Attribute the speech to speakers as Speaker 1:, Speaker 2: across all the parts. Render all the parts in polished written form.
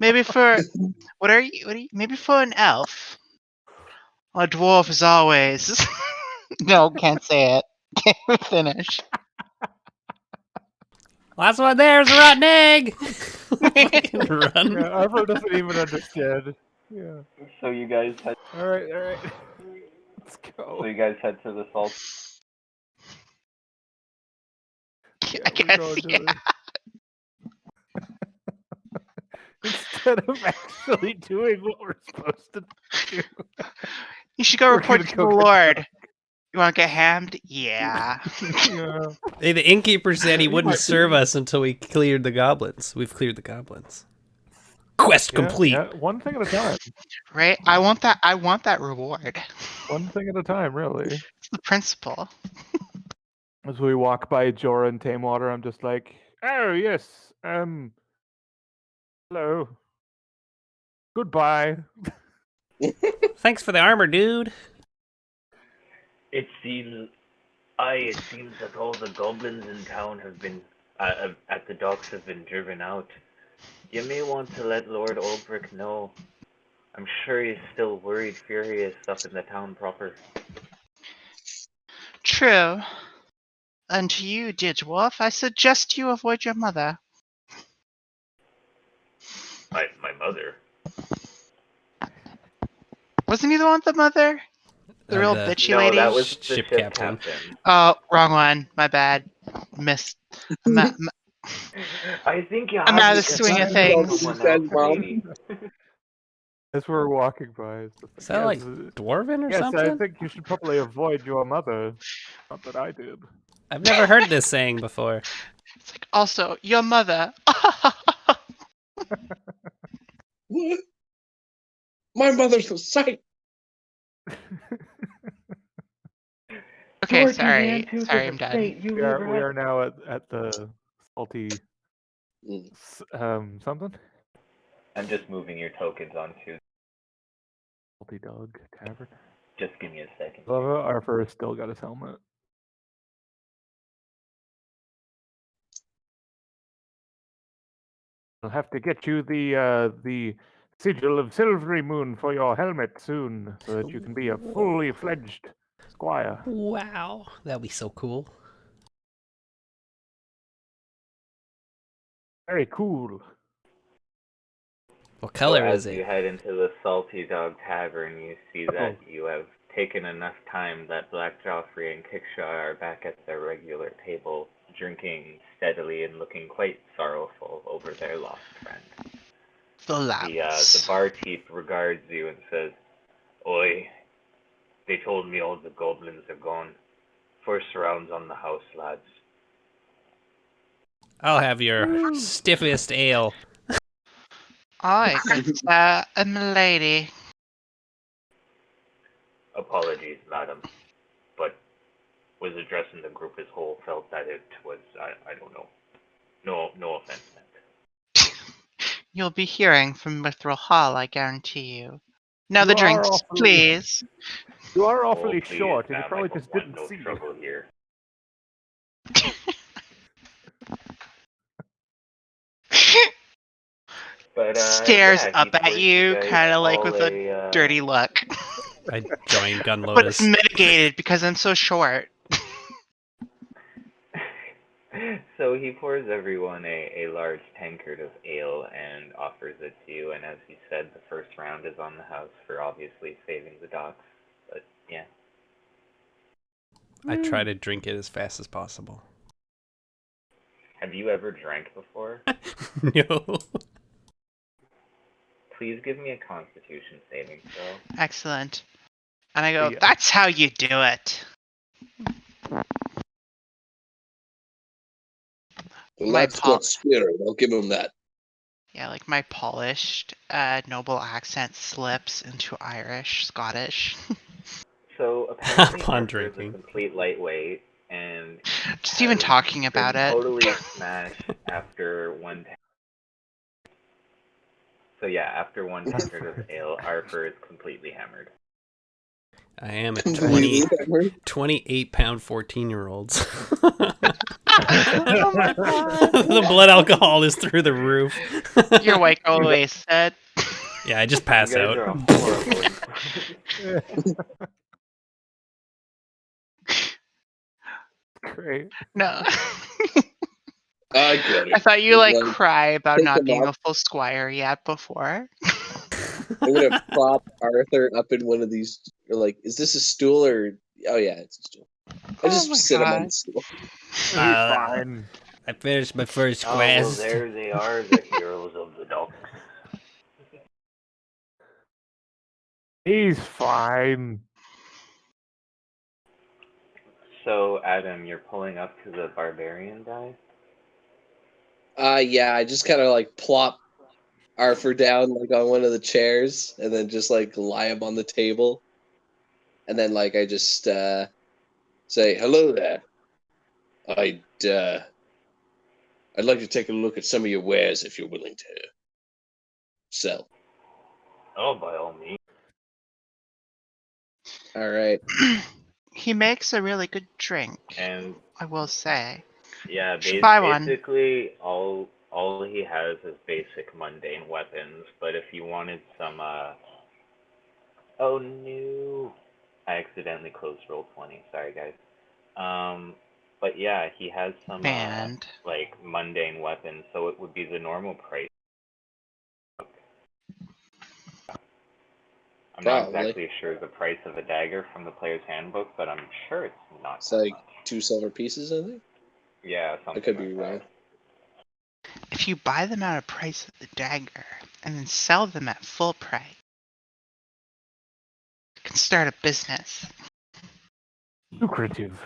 Speaker 1: Maybe for what are you? Maybe for an elf. A dwarf is always. No, can't say it. Can't finish.
Speaker 2: Last one there's a rotten egg. Run.
Speaker 3: Yeah, Arvo doesn't even understand. Yeah.
Speaker 4: So you guys head.
Speaker 3: All right. Let's go.
Speaker 4: So you guys head to the salt.
Speaker 3: Yeah,
Speaker 1: I
Speaker 3: we
Speaker 1: guess.
Speaker 3: go
Speaker 1: Yeah.
Speaker 3: to instead of actually doing what we're supposed to do.
Speaker 1: You should go
Speaker 3: We're
Speaker 1: report
Speaker 3: gonna
Speaker 1: to
Speaker 3: go
Speaker 1: the
Speaker 3: get
Speaker 1: Lord. You want to get hammed? Yeah.
Speaker 3: Yeah.
Speaker 2: Hey, the innkeeper said he wouldn't serve us until we cleared the goblins. We've cleared the goblins. Quest complete.
Speaker 3: Yeah, one thing at a time.
Speaker 1: Right? I want that reward.
Speaker 3: One thing at a time, really.
Speaker 1: It's the principle.
Speaker 3: As we walk by Jorah and Tamewater, I'm just like, oh yes, hello. Goodbye.
Speaker 2: Thanks for the armor, dude.
Speaker 4: It seems that all the goblins in town have been at the docks have been driven out. You may want to let Lord Ulbrich know. I'm sure he's still worried furious up in the town proper.
Speaker 1: True. And to you, dear dwarf, I suggest you avoid your mother.
Speaker 4: My mother.
Speaker 1: Wasn't he the one with the mother? The real bitchy
Speaker 4: No,
Speaker 1: lady?
Speaker 4: that was the
Speaker 2: Ship
Speaker 4: ship
Speaker 2: captain.
Speaker 1: Oh, wrong one. My bad. Missed. I'm out
Speaker 4: I think you
Speaker 1: I'm
Speaker 4: have
Speaker 1: out of
Speaker 4: to
Speaker 1: the swing of
Speaker 4: get
Speaker 1: things.
Speaker 4: someone else, lady.
Speaker 3: As we're walking by, it's just
Speaker 2: Is that like
Speaker 3: yes,
Speaker 2: dwarven or
Speaker 3: yes,
Speaker 2: something?
Speaker 3: I think you should probably avoid your mother. Not that I did.
Speaker 2: I've never heard this saying before.
Speaker 1: It's like, also, your mother.
Speaker 5: What? My mother's a sight.
Speaker 1: Okay,
Speaker 4: Georgie
Speaker 1: sorry.
Speaker 4: ran to
Speaker 1: Sorry,
Speaker 4: the
Speaker 1: I'm done.
Speaker 4: state. You
Speaker 3: We
Speaker 4: never
Speaker 3: are
Speaker 4: had-
Speaker 3: now at the salty something.
Speaker 4: I'm just moving your tokens onto.
Speaker 3: Salty Dog Tavern.
Speaker 4: Just give me a second.
Speaker 3: Arthur has still got his helmet. I'll have to get you the sigil of Silvery Moon for your helmet soon, so that you can be a fully fledged squire.
Speaker 2: Wow, that'd be so cool.
Speaker 3: Very cool.
Speaker 2: What color
Speaker 4: as
Speaker 2: is
Speaker 4: you
Speaker 2: it?
Speaker 4: head into the Salty Dog Tavern, you see that you have taken enough time that Black Joffrey and Kickshaw are back at their regular table, drinking steadily and looking quite sorrowful over their lost friend. The barkeep regards you and says, "Oi, they told me all the goblins are gone. First round's on the house, lads."
Speaker 2: I'll have your stiffest ale.
Speaker 1: Aye, good milady.
Speaker 4: Apologies, madam, but was addressing the group as whole, felt that it was, I don't know. No offense meant.
Speaker 1: You'll be hearing from Mithril Hall, I guarantee you. Now the drinks, please.
Speaker 3: You are awfully
Speaker 4: Please,
Speaker 3: short, and you
Speaker 4: ma'am,
Speaker 3: probably
Speaker 4: I don't
Speaker 3: just
Speaker 4: want
Speaker 3: didn't
Speaker 4: no
Speaker 3: see.
Speaker 4: trouble here. But
Speaker 1: Stares
Speaker 4: yeah,
Speaker 1: up
Speaker 4: he
Speaker 1: at
Speaker 4: pours
Speaker 1: you,
Speaker 4: guys
Speaker 1: kind of like
Speaker 4: all
Speaker 1: with a dirty look.
Speaker 2: I joined Gun
Speaker 1: But it's
Speaker 2: Lotus.
Speaker 1: mitigated because I'm so short.
Speaker 4: So he pours everyone a large tankard of ale and offers it to you, and as he said, the first round is on the house for obviously saving the docks. But yeah.
Speaker 2: I try to drink it as fast as possible.
Speaker 4: Have you ever drank before?
Speaker 2: No.
Speaker 4: Please give me a constitution saving throw.
Speaker 1: Excellent. And I go,
Speaker 3: Yeah.
Speaker 1: that's how you do it.
Speaker 5: The
Speaker 1: My
Speaker 5: lad's got spirit. I'll give him that.
Speaker 1: Yeah, like my polished, noble accent slips into Irish, Scottish.
Speaker 4: So apparently
Speaker 2: Upon
Speaker 4: Arthur is a
Speaker 2: drinking.
Speaker 4: complete lightweight, and
Speaker 1: Just even
Speaker 4: has
Speaker 1: talking about
Speaker 4: been
Speaker 1: it.
Speaker 4: totally smashed after one. So yeah, after one tankard of ale, Arthur is completely hammered.
Speaker 2: I am at
Speaker 5: Completely hammered.
Speaker 2: 28-pound 14-year-olds.
Speaker 1: Oh my god.
Speaker 2: The blood alcohol is through the roof.
Speaker 1: Your white girl always said.
Speaker 2: Yeah, I just
Speaker 4: You
Speaker 2: pass
Speaker 4: guys
Speaker 2: out.
Speaker 4: are horrible.
Speaker 3: Great.
Speaker 1: No.
Speaker 5: I get
Speaker 1: I
Speaker 5: it.
Speaker 1: thought you like
Speaker 5: Like,
Speaker 1: cry about
Speaker 5: take
Speaker 1: not
Speaker 5: them
Speaker 1: being
Speaker 5: off.
Speaker 1: a full squire yet before.
Speaker 5: I'm gonna prop Arthur up in one of these. Or like, is this a stool or? Oh yeah, it's a stool. I
Speaker 1: Oh
Speaker 5: just
Speaker 1: my
Speaker 5: sit him on
Speaker 1: god.
Speaker 5: the stool.
Speaker 3: He's
Speaker 2: Uh,
Speaker 3: fine.
Speaker 2: I finished my first
Speaker 4: Oh, well,
Speaker 2: quest.
Speaker 4: there they are, the heroes of the docks.
Speaker 3: He's fine.
Speaker 4: So, Adam, you're pulling up to the barbarian guy?
Speaker 5: Yeah, I just kind of like plop Arthur down like on one of the chairs, and then just like lie him on the table, and then like I just say, "Hello there. I'd I'd like to take a look at some of your wares if you're willing to sell."
Speaker 4: Oh, by all means.
Speaker 5: All right.
Speaker 1: He makes a really good drink,
Speaker 4: And
Speaker 1: I will say.
Speaker 4: yeah,
Speaker 1: Should buy one.
Speaker 4: basically all he has is basic mundane weapons. But if you wanted some, oh no, I accidentally closed roll 20. Sorry, guys. But yeah, he has some
Speaker 1: Banned.
Speaker 4: like mundane weapons, so it would be the normal price. I'm not
Speaker 5: Probably.
Speaker 4: exactly sure the price of a dagger from the player's handbook, but I'm sure it's not
Speaker 5: It's
Speaker 4: that
Speaker 5: like
Speaker 4: much.
Speaker 5: 2 silver pieces, I think.
Speaker 4: Yeah,
Speaker 5: I
Speaker 4: something
Speaker 5: could
Speaker 4: like
Speaker 5: be
Speaker 4: that.
Speaker 5: wrong.
Speaker 1: If you buy them at a price of the dagger and then sell them at full price, you can start a business.
Speaker 3: Lucrative.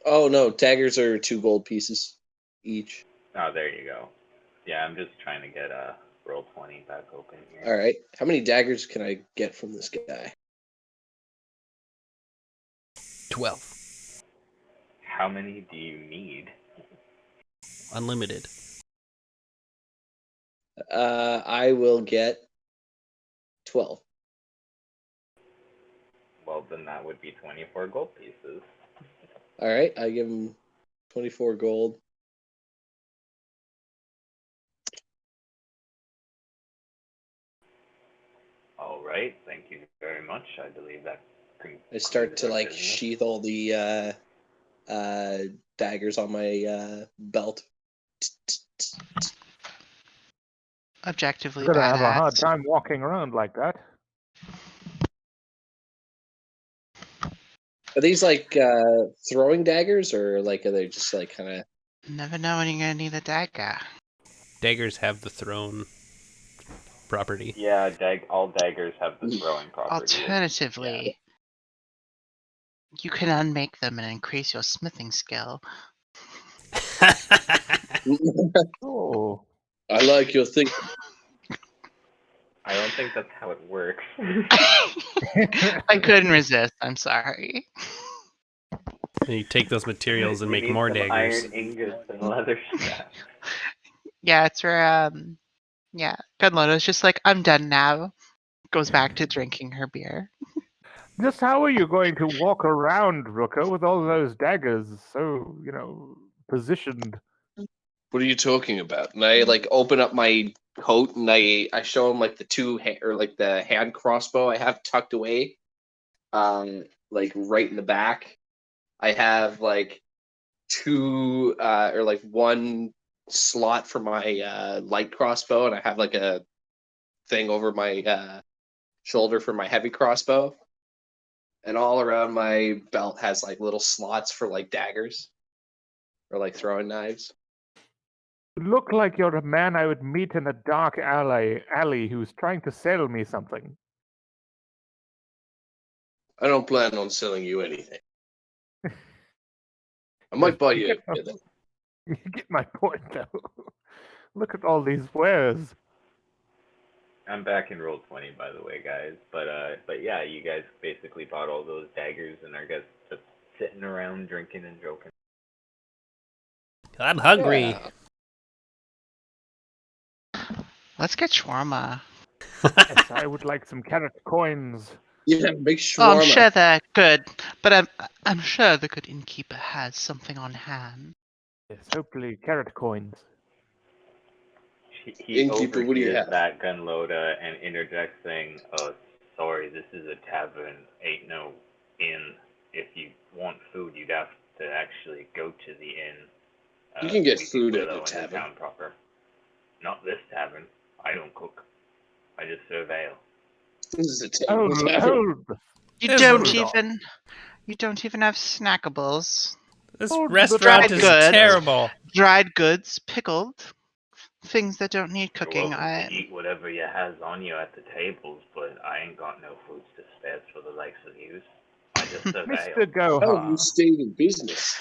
Speaker 5: Oh no, daggers are 2 gold pieces each.
Speaker 4: Oh, there you go. Yeah, I'm just trying to get roll 20 back open here.
Speaker 5: All right. How many daggers can I get from this guy?
Speaker 2: 12.
Speaker 4: How many do you need?
Speaker 2: Unlimited.
Speaker 5: I will get 12.
Speaker 4: Well, then that would be 24 gold pieces.
Speaker 5: All right, I give him 24 gold.
Speaker 4: All right, thank you very much. I believe that
Speaker 5: I start
Speaker 4: concludes
Speaker 5: to
Speaker 4: our
Speaker 5: like
Speaker 4: business.
Speaker 5: sheath all the daggers on my belt.
Speaker 1: Objectively
Speaker 3: You're gonna have a hard
Speaker 1: badass.
Speaker 3: time walking around like that.
Speaker 5: Are these like throwing daggers, or like are they just like kind of?
Speaker 1: Never know when you're gonna need a dagger.
Speaker 2: Daggers have the throne property.
Speaker 4: Yeah, all daggers have the throwing property.
Speaker 1: Alternatively, you can unmake them and increase your smithing skill.
Speaker 3: Oh,
Speaker 5: I like your thing.
Speaker 4: I don't think that's how it works.
Speaker 1: I couldn't resist. I'm sorry.
Speaker 2: And you take those materials and
Speaker 4: You
Speaker 2: make
Speaker 4: need
Speaker 2: more
Speaker 4: some
Speaker 2: daggers.
Speaker 4: iron ingots and leather straps.
Speaker 1: Yeah, it's where yeah, Gunloda's just like, I'm done now. Goes back to drinking her beer.
Speaker 3: just how are you going to walk around, Rooker, with all those daggers so, positioned?
Speaker 5: What are you talking about? And I like open up my coat and I show him like the or like the hand crossbow I have tucked away, like right in the back. I have like 2 or like 1 slot for my light crossbow, and I have like a thing over my shoulder for my heavy crossbow. And all around my belt has like little slots for like daggers or like throwing knives.
Speaker 3: You look like you're a man I would meet in a dark alley who's trying to sell me something.
Speaker 5: I don't plan on selling you anything. I might buy you a beer, though.
Speaker 3: You get my point, though. Look at all these wares.
Speaker 4: I'm back in roll 20, by the way, guys. But yeah, you guys basically bought all those daggers and are just sitting around drinking and joking.
Speaker 2: I'm hungry.
Speaker 5: Yeah.
Speaker 1: Let's get shawarma.
Speaker 3: Yes, I would like some carrot coins.
Speaker 5: You have a big
Speaker 1: Oh, I'm
Speaker 5: shawarma.
Speaker 1: sure they're good, but I'm sure the good innkeeper has something on hand.
Speaker 3: Yes, hopefully carrot coins.
Speaker 4: He
Speaker 5: Innkeeper, what do you
Speaker 4: overhears
Speaker 5: have?
Speaker 4: that Gunloda and interjects saying, sorry, this is a tavern, ain't no inn. If you want food, you'd have to actually go to the inn.
Speaker 5: You can get
Speaker 4: We'd be
Speaker 5: food
Speaker 4: way
Speaker 5: at a
Speaker 4: low in the
Speaker 5: tavern.
Speaker 4: town proper. Not this tavern. I don't cook. I just serve ale.
Speaker 5: This is a table
Speaker 3: Oh,
Speaker 5: tavern.
Speaker 1: You
Speaker 2: There's
Speaker 1: don't
Speaker 2: no-
Speaker 1: even have snackables.
Speaker 2: This
Speaker 3: Oh,
Speaker 2: restaurant
Speaker 1: dried
Speaker 2: is
Speaker 1: goods.
Speaker 2: terrible.
Speaker 1: Dried goods, pickled, things that don't need
Speaker 4: You're
Speaker 1: cooking.
Speaker 4: welcome to eat whatever you has on you at the tables, but I ain't got no foods to spare for the likes of yous. I just serve ale.
Speaker 3: Mr.
Speaker 5: Oh, you
Speaker 3: Goha.
Speaker 5: stayed in business.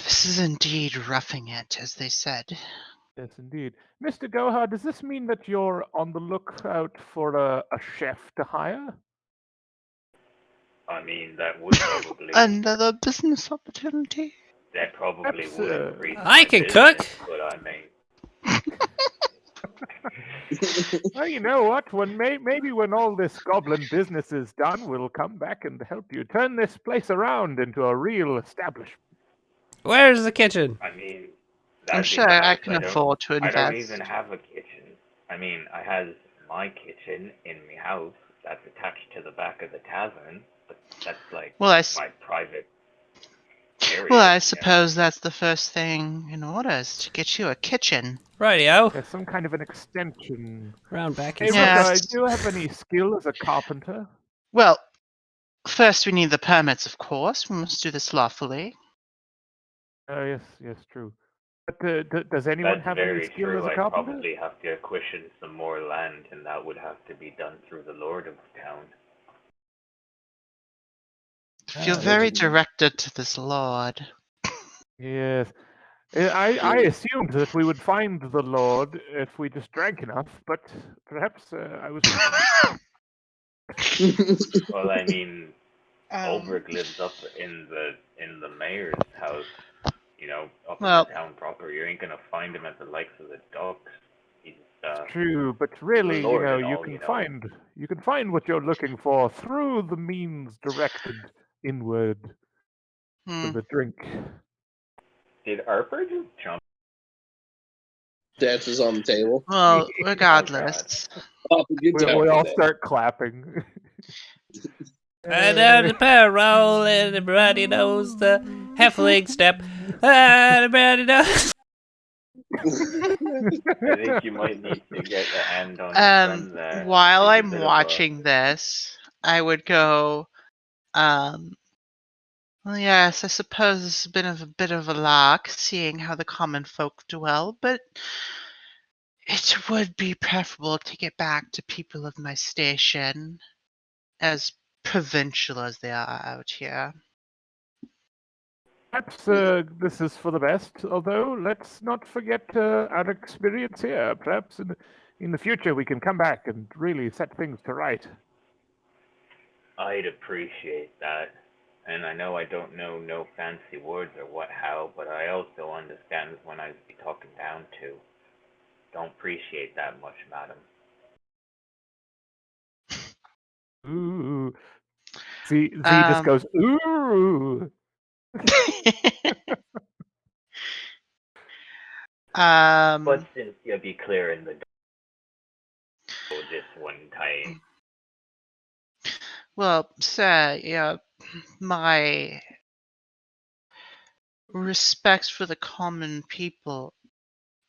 Speaker 1: This is indeed roughing it, as they said.
Speaker 3: Yes, indeed. Mr. Goha, does this mean that you're on the lookout for a chef to hire?
Speaker 4: I mean, that would probably
Speaker 1: Another business opportunity?
Speaker 3: Perhaps,
Speaker 4: would increase
Speaker 2: I
Speaker 4: my
Speaker 2: can
Speaker 4: business,
Speaker 2: cook.
Speaker 4: but I mean,
Speaker 3: Well, you know what? Maybe when all this goblin business is done, we'll come back and help you turn this place around into a real establishment.
Speaker 2: Where's the kitchen?
Speaker 4: I mean,
Speaker 1: I'm
Speaker 4: that'd be
Speaker 1: sure I
Speaker 4: nice.
Speaker 1: can afford to
Speaker 4: I don't
Speaker 1: invest.
Speaker 4: even have a kitchen. I mean, I has my kitchen in my house that's attached to the back of the tavern, but that's like
Speaker 1: Well,
Speaker 4: my private area.
Speaker 1: Well, I
Speaker 4: you know?
Speaker 1: suppose that's the first thing in order is to get you a kitchen.
Speaker 2: Rightio.
Speaker 3: There's some kind of an extension.
Speaker 2: Round back
Speaker 3: Hey,
Speaker 2: and
Speaker 1: Yeah.
Speaker 3: Ruka, do you have any skill as a carpenter?
Speaker 1: Well, first we need the permits, of course. We must do this lawfully.
Speaker 3: Yes, true. But does anyone
Speaker 4: That's
Speaker 3: have any
Speaker 4: very
Speaker 3: skill
Speaker 4: true.
Speaker 3: as a
Speaker 4: I'd
Speaker 3: carpenter?
Speaker 4: probably have to acquisition some more land, and that would have to be done through the lord of the town.
Speaker 1: Feel
Speaker 3: Ah,
Speaker 1: very
Speaker 5: yes.
Speaker 1: directed to this lord.
Speaker 3: Yes. I assumed that we would find the Lord if we just drank enough, but perhaps I was wrong.
Speaker 4: Well, I mean,
Speaker 1: Um,
Speaker 4: Ulbrich lives up in the mayor's house, you know, up in
Speaker 1: Well-
Speaker 4: the town proper. You ain't gonna find him at the likes of the docks. He's
Speaker 3: True, but really,
Speaker 4: Lord and
Speaker 3: you
Speaker 4: all,
Speaker 3: can
Speaker 4: you know.
Speaker 3: find what you're looking for through the means directed inward
Speaker 1: hmm.
Speaker 3: to the drink.
Speaker 4: Did Arper just jump?
Speaker 5: Dances on the table.
Speaker 1: Well,
Speaker 4: Oh,
Speaker 1: regardless.
Speaker 5: Pop a good time
Speaker 3: We
Speaker 5: for
Speaker 3: all
Speaker 5: that.
Speaker 3: start clapping.
Speaker 2: I down the parole and everybody knows the halfling step. Everybody knows.
Speaker 4: I think you might need to get a hand on your friend there.
Speaker 1: While
Speaker 4: He's a
Speaker 1: I'm
Speaker 4: bit of a-
Speaker 1: watching this, I would go, well, yes, I suppose it's been a bit of a lark seeing how the common folk dwell, but it would be preferable to get back to people of my station, as provincial as they are out here.
Speaker 3: Perhaps this is for the best, although let's not forget our experience here. Perhaps in the future we can come back and really set things to right.
Speaker 4: I'd appreciate that. And I know I don't know no fancy words or what how, but I also understand when I be talking down to. Don't appreciate that much, madam.
Speaker 3: Ooh. Z just goes, ooh.
Speaker 4: But since you'll be clearing the door this one time,
Speaker 1: Well, sir, yeah, my respect for the common people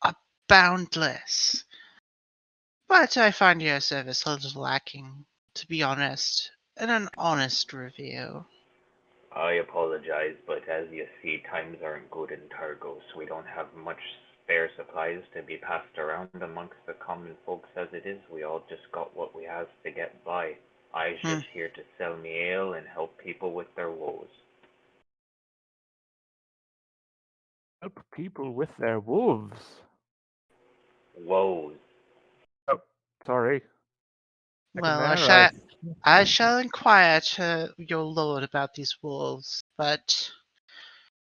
Speaker 1: are boundless. But I find your service a little lacking, to be honest, in an honest review.
Speaker 4: I apologize, but as you see, times aren't good in Targos. We don't have much spare supplies to be passed around amongst the common folks as it is. We all just got what we have to get by. I's just here to sell me ale and help people with their woes.
Speaker 3: Help people with their wolves.
Speaker 4: Woes.
Speaker 3: Oh, sorry. Second
Speaker 1: Well,
Speaker 3: there,
Speaker 1: I shall inquire to your lord about these wolves, but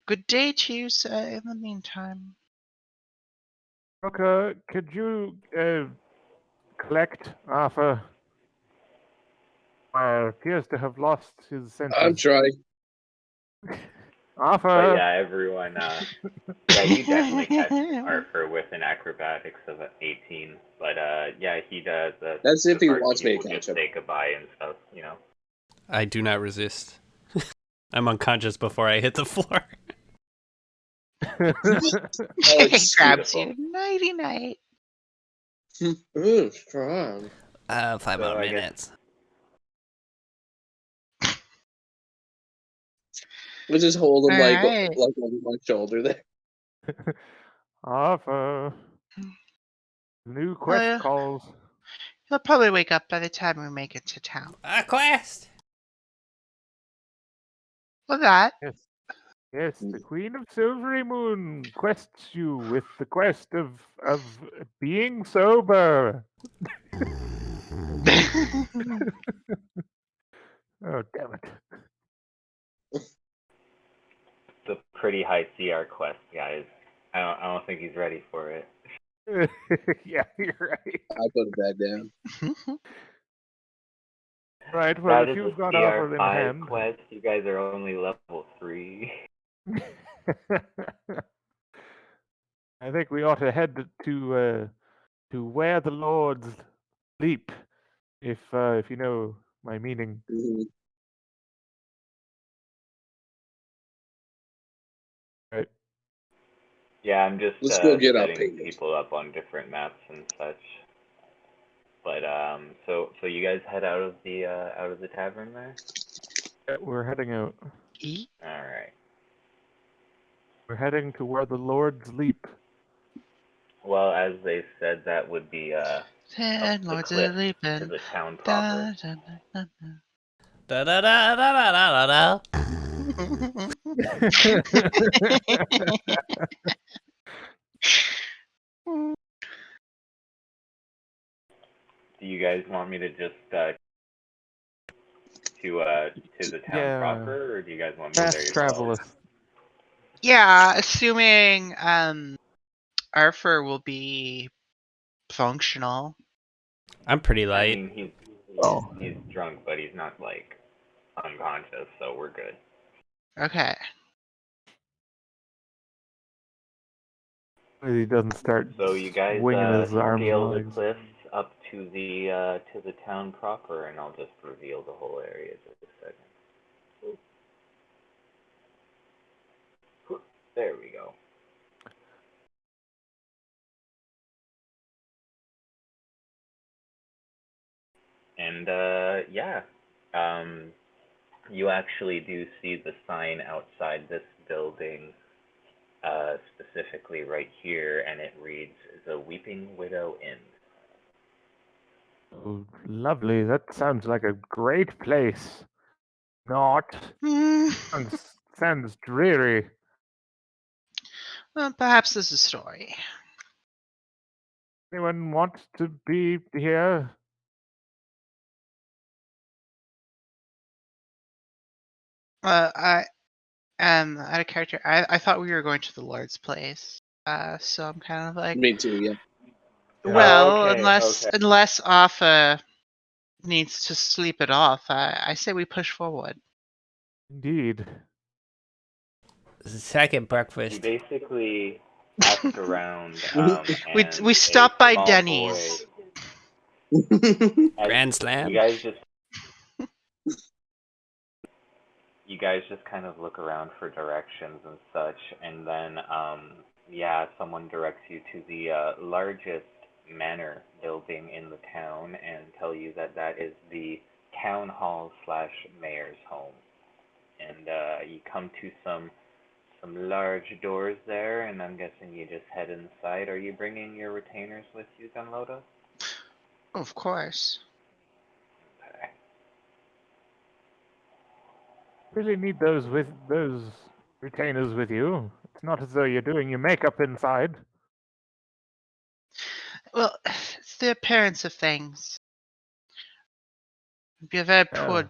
Speaker 1: good day to you, sir, in the meantime.
Speaker 3: Roka, could you collect Arthur? appears to have lost his senses.
Speaker 5: I'm trying.
Speaker 3: Arthur.
Speaker 4: But yeah, everyone. Yeah, you definitely catch Arthur with an acrobatics of 18. But yeah, he does.
Speaker 5: That's if
Speaker 4: the
Speaker 5: he
Speaker 4: party
Speaker 5: wants me to
Speaker 4: will
Speaker 5: catch
Speaker 4: just
Speaker 5: him.
Speaker 4: say goodbye and stuff. You know.
Speaker 2: I do not resist. I'm unconscious before I hit the floor.
Speaker 1: He grabs
Speaker 4: Beautiful.
Speaker 1: you. Nighty night.
Speaker 5: Ooh, strong.
Speaker 2: 5
Speaker 4: So
Speaker 2: more
Speaker 4: I guess-
Speaker 2: minutes.
Speaker 5: We'll just hold him like
Speaker 1: Alright.
Speaker 5: over my shoulder there.
Speaker 3: Arthur. New quest
Speaker 1: yeah.
Speaker 3: calls.
Speaker 1: He'll probably wake up by the time we make it to town.
Speaker 2: A quest!
Speaker 1: With that,
Speaker 3: Yes. Yes, the Queen of Silvery Moon quests you with the quest of being sober. Oh, damn
Speaker 4: It's a pretty high CR quest, guys. I don't think he's ready for it.
Speaker 3: it. Yeah, you're right.
Speaker 5: I put it back down.
Speaker 3: Right, well,
Speaker 4: That
Speaker 3: if
Speaker 4: is
Speaker 3: you've
Speaker 4: a
Speaker 3: got
Speaker 4: CR
Speaker 3: Arthur in
Speaker 4: 5
Speaker 3: hand.
Speaker 4: quest. You guys are only level 3.
Speaker 3: I think we ought to head to where the lords sleep, if you know my meaning.
Speaker 5: Mhm.
Speaker 3: Right.
Speaker 4: Yeah, I'm just
Speaker 5: Let's go get our
Speaker 4: setting
Speaker 5: payment.
Speaker 4: people up on different maps and such. But so you guys head out of the tavern there.
Speaker 3: Yeah, we're heading out.
Speaker 1: eat.
Speaker 4: All right.
Speaker 3: We're heading to where the lords sleep.
Speaker 4: Well, as they said, that would be
Speaker 1: Ten
Speaker 4: the
Speaker 1: lords
Speaker 4: cliff
Speaker 1: are
Speaker 4: to
Speaker 1: leaping.
Speaker 4: the town
Speaker 1: Da,
Speaker 4: proper.
Speaker 1: da, da,
Speaker 2: Da da da da da da da da.
Speaker 1: da.
Speaker 4: Do you guys want me to just to the town
Speaker 3: Yeah.
Speaker 4: proper, or do you guys want me there
Speaker 3: Fast
Speaker 4: yourselves?
Speaker 3: travel us.
Speaker 1: Yeah, assuming Arthur will be functional.
Speaker 2: I'm pretty
Speaker 4: I
Speaker 2: light.
Speaker 4: mean, he's drunk, but he's not like unconscious, so we're good.
Speaker 1: Okay.
Speaker 3: He doesn't start
Speaker 4: So you guys
Speaker 3: swinging his arms
Speaker 4: scale
Speaker 3: and
Speaker 4: the
Speaker 3: legs.
Speaker 4: cliffs up to the town proper, and I'll just reveal the whole area just a second. There we go. And yeah, you actually do see the sign outside this building, specifically right here, and it reads "The Weeping Widow Inn."
Speaker 3: Oh, lovely. That sounds like a great place. Not.
Speaker 1: Hmm.
Speaker 3: Sounds dreary.
Speaker 1: Well, perhaps there's a story.
Speaker 3: Anyone want to be here?
Speaker 1: I am out of character. I thought we were going to the Lord's place. So I'm kind of like,
Speaker 5: Me too, yeah.
Speaker 1: well,
Speaker 4: Okay,
Speaker 1: unless Arthur needs to sleep it off, I say we push forward.
Speaker 3: Indeed.
Speaker 2: Second
Speaker 4: You
Speaker 2: breakfast.
Speaker 4: basically ask around,
Speaker 1: We
Speaker 4: and
Speaker 1: we
Speaker 4: a
Speaker 1: stopped by
Speaker 4: small
Speaker 1: Denny's.
Speaker 4: boy,
Speaker 2: Grand Slam.
Speaker 4: You guys just kind of look around for directions and such, and then yeah, someone directs you to the largest manor building in the town, and tell you that that is the town hall slash mayor's home. And you come to some large doors there, and I'm guessing you just head inside. Are you bringing your retainers with you, Gunloda?
Speaker 1: Of course.
Speaker 4: Okay.
Speaker 3: Really need those retainers with you. It's not as though you're doing your makeup inside.
Speaker 1: Well, it's the appearance of things. It'd be a very poor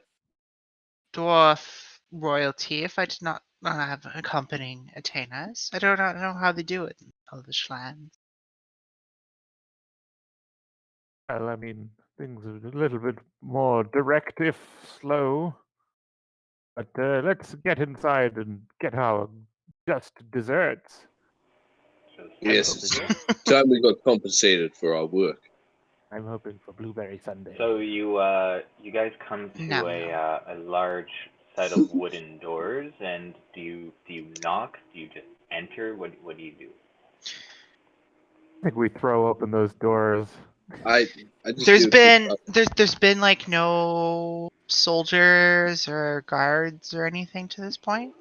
Speaker 1: dwarf royalty if I did not have accompanying retainers. I do not know how they do it in Elvish lands.
Speaker 3: Well, I mean, things are a little bit more direct, if slow. But let's get inside and get our just desserts.
Speaker 5: Yes,
Speaker 3: hoping
Speaker 5: it's
Speaker 3: for-
Speaker 5: time we got compensated for our work.
Speaker 3: I'm hoping for blueberry sundae.
Speaker 4: So you guys come to
Speaker 1: Nom
Speaker 4: a large set of wooden doors, and do you knock? Do you just enter? What do you do?
Speaker 3: I think we throw open those doors.
Speaker 5: I just
Speaker 1: There's
Speaker 5: do it through
Speaker 1: been there's been like no soldiers or guards or anything to this point.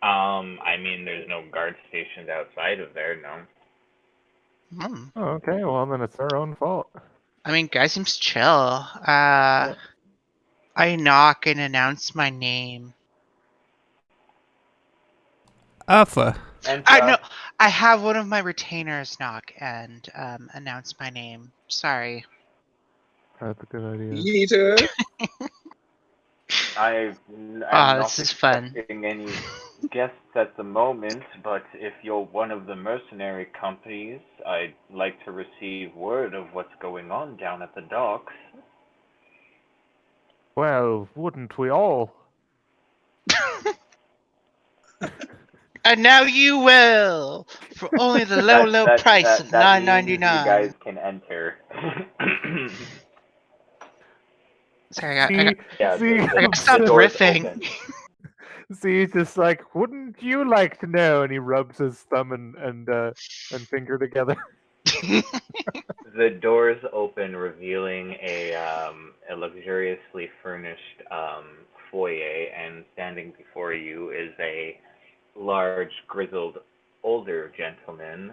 Speaker 4: I mean, there's no guard stationed outside of there, no.
Speaker 1: Hmm.
Speaker 3: Oh, okay, well then it's our own fault.
Speaker 1: I mean, guy seems chill. I knock and announce my name.
Speaker 2: Alpha.
Speaker 1: I know.
Speaker 4: Enter.
Speaker 1: I have one of my retainers knock and announce my name. Sorry.
Speaker 3: That's a good idea.
Speaker 5: Yeeter.
Speaker 4: I'm
Speaker 1: Ah,
Speaker 4: not
Speaker 1: this is fun.
Speaker 4: expecting any guests at the moment, but if you're one of the mercenary companies, I'd like to receive word of what's going on down at the docks.
Speaker 3: Well, wouldn't we all?
Speaker 1: And now you will, for only the low price of
Speaker 4: That
Speaker 1: $9.99.
Speaker 4: means you guys can enter.
Speaker 1: Sorry, I got
Speaker 4: Yeah,
Speaker 3: see,
Speaker 1: I gotta stop
Speaker 4: the door's
Speaker 1: riffing.
Speaker 4: open.
Speaker 3: see, he's just like, wouldn't you like to know? And he rubs his thumb and finger together.
Speaker 4: The doors open, revealing a luxuriously furnished foyer, and standing before you is a large, grizzled, older gentleman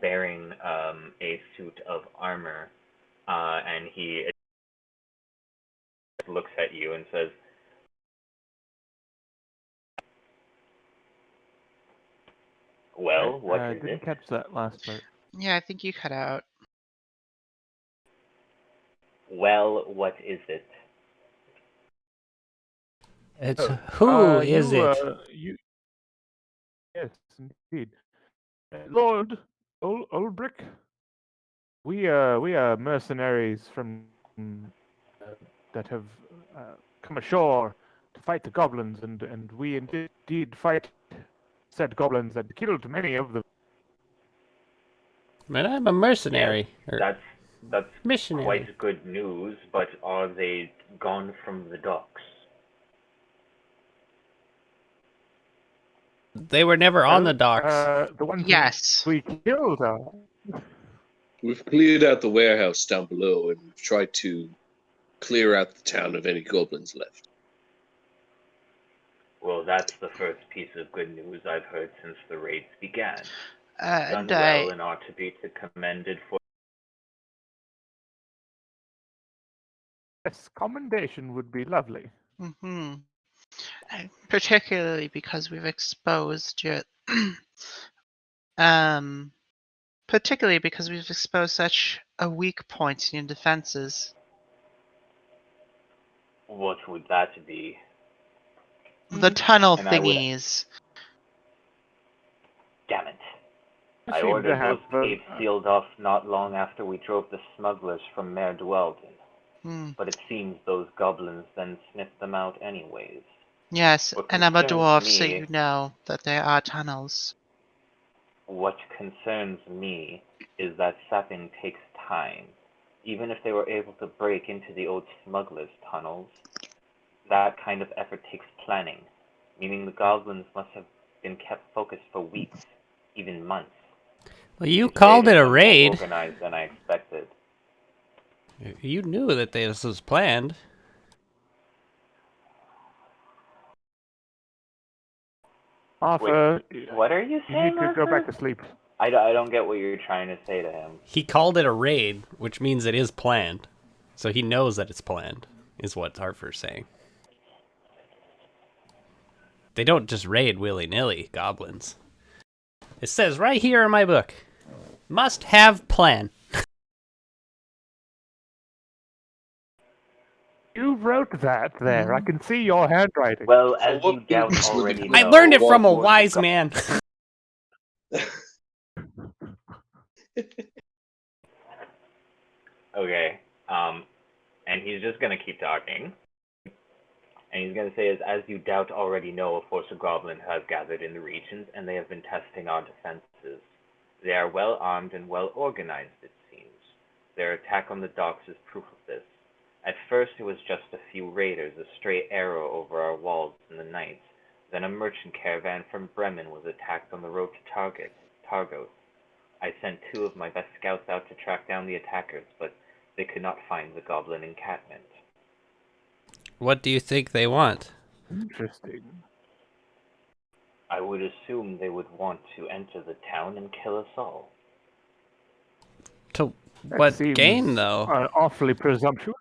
Speaker 4: bearing a suit of armor, and he looks at you and says, "Well, what is
Speaker 3: didn't
Speaker 4: it?"
Speaker 3: catch that last part.
Speaker 1: Yeah, I think you cut out.
Speaker 4: Well, what is it?
Speaker 2: It's
Speaker 3: Oh,
Speaker 2: who is it?
Speaker 3: You, yes, indeed. Lord Ulbrick, we are mercenaries from that have come ashore to fight the goblins, and we indeed fight said goblins and killed many of them.
Speaker 2: Man, I'm a
Speaker 4: Yes,
Speaker 2: mercenary. Or
Speaker 4: that's
Speaker 2: missionary.
Speaker 4: quite good news, but are they gone from the docks?
Speaker 2: They were never on the docks.
Speaker 3: The ones
Speaker 1: Yes.
Speaker 3: we killed are.
Speaker 5: We've cleared out the warehouse down below and we've tried to clear out the town of any goblins left.
Speaker 4: Well, that's the first piece of good news I've heard since the raids began. Done
Speaker 1: And
Speaker 4: well and ought to be commended for.
Speaker 3: Yes, commendation would be lovely.
Speaker 1: hmm particularly because we've exposed your particularly because we've exposed such a weak point in your defenses.
Speaker 4: What would that be?
Speaker 1: The tunnel
Speaker 4: And I would.
Speaker 1: thingies.
Speaker 4: Damn it.
Speaker 3: You
Speaker 4: I
Speaker 3: seem to
Speaker 4: ordered
Speaker 3: have
Speaker 4: those caves sealed off not long after we drove the smugglers from Mare Dweldon.
Speaker 1: Hmm.
Speaker 4: But it seems those goblins then sniffed them out anyways.
Speaker 1: Yes,
Speaker 4: What
Speaker 1: and I'm a
Speaker 4: concerns
Speaker 1: dwarf, so
Speaker 4: me-
Speaker 1: you know that there are tunnels.
Speaker 4: What concerns me is that sapping takes time. Even if they were able to break into the old smugglers' tunnels, that kind of effort takes planning, meaning the goblins must have been kept focused for weeks, even months.
Speaker 2: Well, you
Speaker 4: These
Speaker 2: called it
Speaker 4: raiders
Speaker 2: a
Speaker 4: are more
Speaker 2: raid.
Speaker 4: organized than I expected.
Speaker 2: You knew that this was planned.
Speaker 3: Arthur,
Speaker 4: What are you
Speaker 3: you
Speaker 4: saying,
Speaker 3: need to go
Speaker 4: Arthur?
Speaker 3: back to sleep.
Speaker 4: I don't get what you're trying to say to him.
Speaker 2: He called it a raid, which means it is planned. So he knows that it's planned, is what Harper's saying. They don't just raid willy-nilly, goblins. It says right here in my book, must have plan.
Speaker 3: You wrote that there. I can see your handwriting.
Speaker 4: Well,
Speaker 5: So
Speaker 4: as
Speaker 5: what
Speaker 4: you doubt
Speaker 5: business would
Speaker 4: already
Speaker 5: it
Speaker 4: know,
Speaker 2: I learned it from a
Speaker 4: what was the
Speaker 2: wise man.
Speaker 4: Okay. And he's just gonna keep talking. And he's gonna say is, as you doubt already know, a force of goblins has gathered in the regions, and they have been testing our defenses. They are well armed and well organized, it seems. Their attack on the docks is proof of this. At first it was just a few raiders, a stray arrow over our walls in the night. Then a merchant caravan from Bremen was attacked on the road to Targos. I sent 2 of my best scouts out to track down the attackers, but they could not find the goblin encampment.
Speaker 2: What do you think they want?
Speaker 3: Interesting.
Speaker 4: I would assume they would want to enter the town and kill us all.
Speaker 2: To
Speaker 3: That
Speaker 2: what
Speaker 3: seems
Speaker 2: gain, though?
Speaker 3: awfully presumptuous.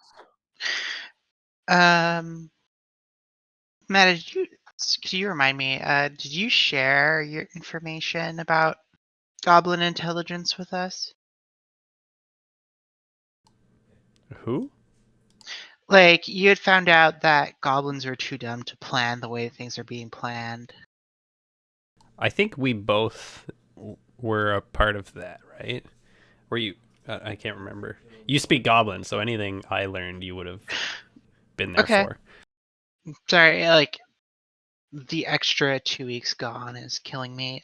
Speaker 1: Matt, could you remind me, did you share your information about goblin intelligence with us?
Speaker 2: Who?
Speaker 1: Like, you had found out that goblins are too dumb to plan the way things are being planned.
Speaker 2: I think we both were a part of that, right? Were you? I can't remember. You speak Goblin, so anything I learned, you would have been there
Speaker 1: Okay.
Speaker 2: for.
Speaker 1: Sorry, like, the extra 2 weeks gone is killing me.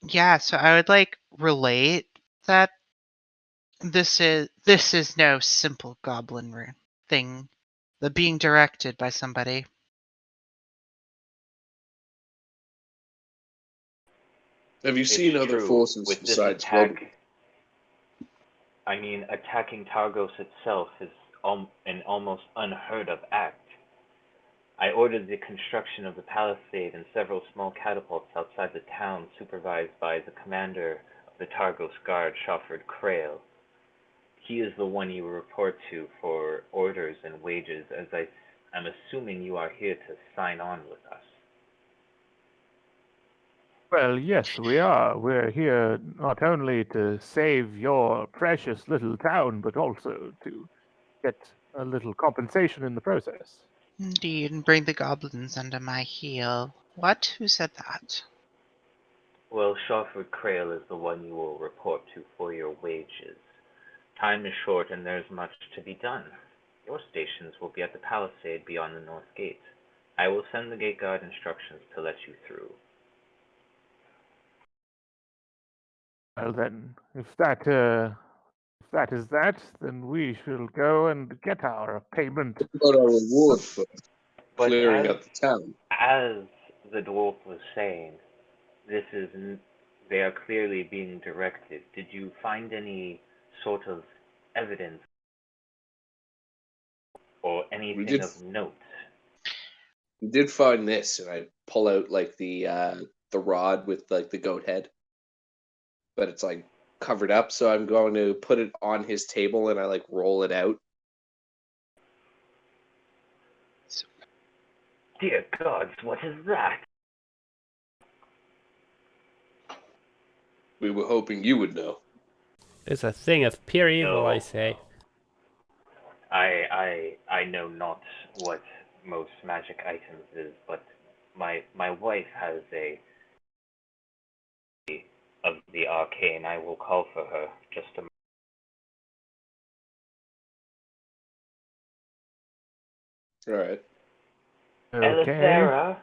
Speaker 1: Yeah, so I would, like, relate that this is no simple goblin thing. The being directed by somebody.
Speaker 5: Have you
Speaker 4: It's
Speaker 5: seen other
Speaker 4: true,
Speaker 5: forces
Speaker 4: with this
Speaker 5: besides goblins?
Speaker 4: attack, I mean, attacking Targos itself is an almost unheard of act. I ordered the construction of the palisade and several small catapults outside the town, supervised by the commander of the Targos Guard, Shofford Crail. He is the one you will report to for orders and wages, as I'm assuming you are here to sign on with us.
Speaker 3: Well, yes, we are. We're here not only to save your precious little town, but also to get a little compensation in the process.
Speaker 1: Indeed, and bring the goblins under my heel. What? Who said that?
Speaker 4: Well, Shofford Crail is the one you will report to for your wages. Time is short and there's much to be done. Your stations will be at the palisade beyond the north gate. I will send the gate guard instructions to let you through.
Speaker 3: Well, then, if that is that, then we shall go and get our payment.
Speaker 5: What about our reward for
Speaker 4: But
Speaker 5: clearing out the town?
Speaker 4: as the dwarf was saying, this is they are clearly being directed. Did you find any sort of evidence or
Speaker 5: We
Speaker 4: anything
Speaker 5: did
Speaker 4: of note?
Speaker 5: we did find this, and I pull out like the rod with like the goat head, but it's like covered up. So I'm going to put it on his table, and I like roll it out.
Speaker 4: Dear gods, what is that?
Speaker 5: We were hoping you would know.
Speaker 2: It's a thing of pure evil, I
Speaker 4: No,
Speaker 2: say.
Speaker 4: I know not what most magic items is, but my wife has a of the arcane. I will call for her just a.
Speaker 5: All right.
Speaker 3: Okay.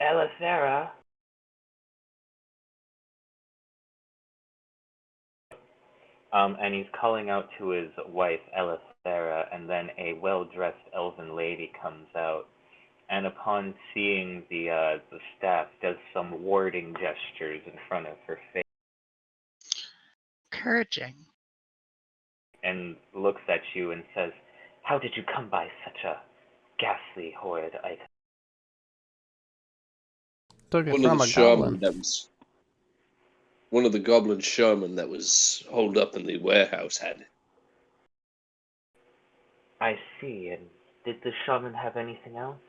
Speaker 4: Elithera. And he's calling out to his wife Elithera, and then a well-dressed elven lady comes out, and upon seeing the staff, does some warding gestures in front of her face,
Speaker 1: Encouraging.
Speaker 4: and looks at you and says, "How did you come by such a ghastly, horrid item?"
Speaker 2: Took it
Speaker 5: One of the
Speaker 2: from a
Speaker 5: shaman
Speaker 2: goblin.
Speaker 5: that was one of the goblin shaman that was holed up in the warehouse had it.
Speaker 4: I see. And did the shaman have anything else?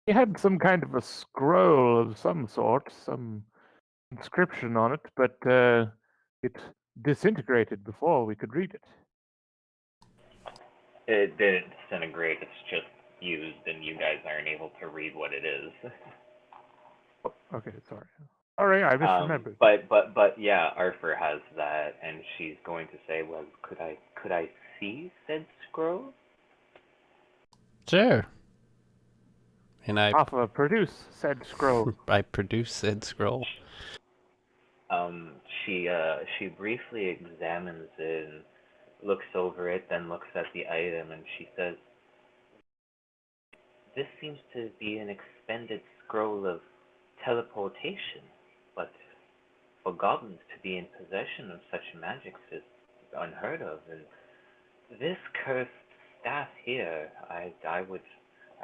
Speaker 3: He had some kind of a scroll of some sort, some inscription on it, but it disintegrated before we could read it.
Speaker 4: It didn't disintegrate. It's just used, and you guys aren't able to read what it is.
Speaker 3: Oh, okay, sorry. Sorry, I misremembered.
Speaker 4: But yeah, Arthur has that, and she's going to say, well, could I see said scroll?
Speaker 2: Sure. And
Speaker 3: Alpha, produce said scroll.
Speaker 2: I produce said scroll.
Speaker 4: She briefly examines it and looks over it, then looks at the item, and she says, "This seems to be an expended scroll of teleportation, but for goblins to be in possession of such magics is unheard of. And this cursed staff here, I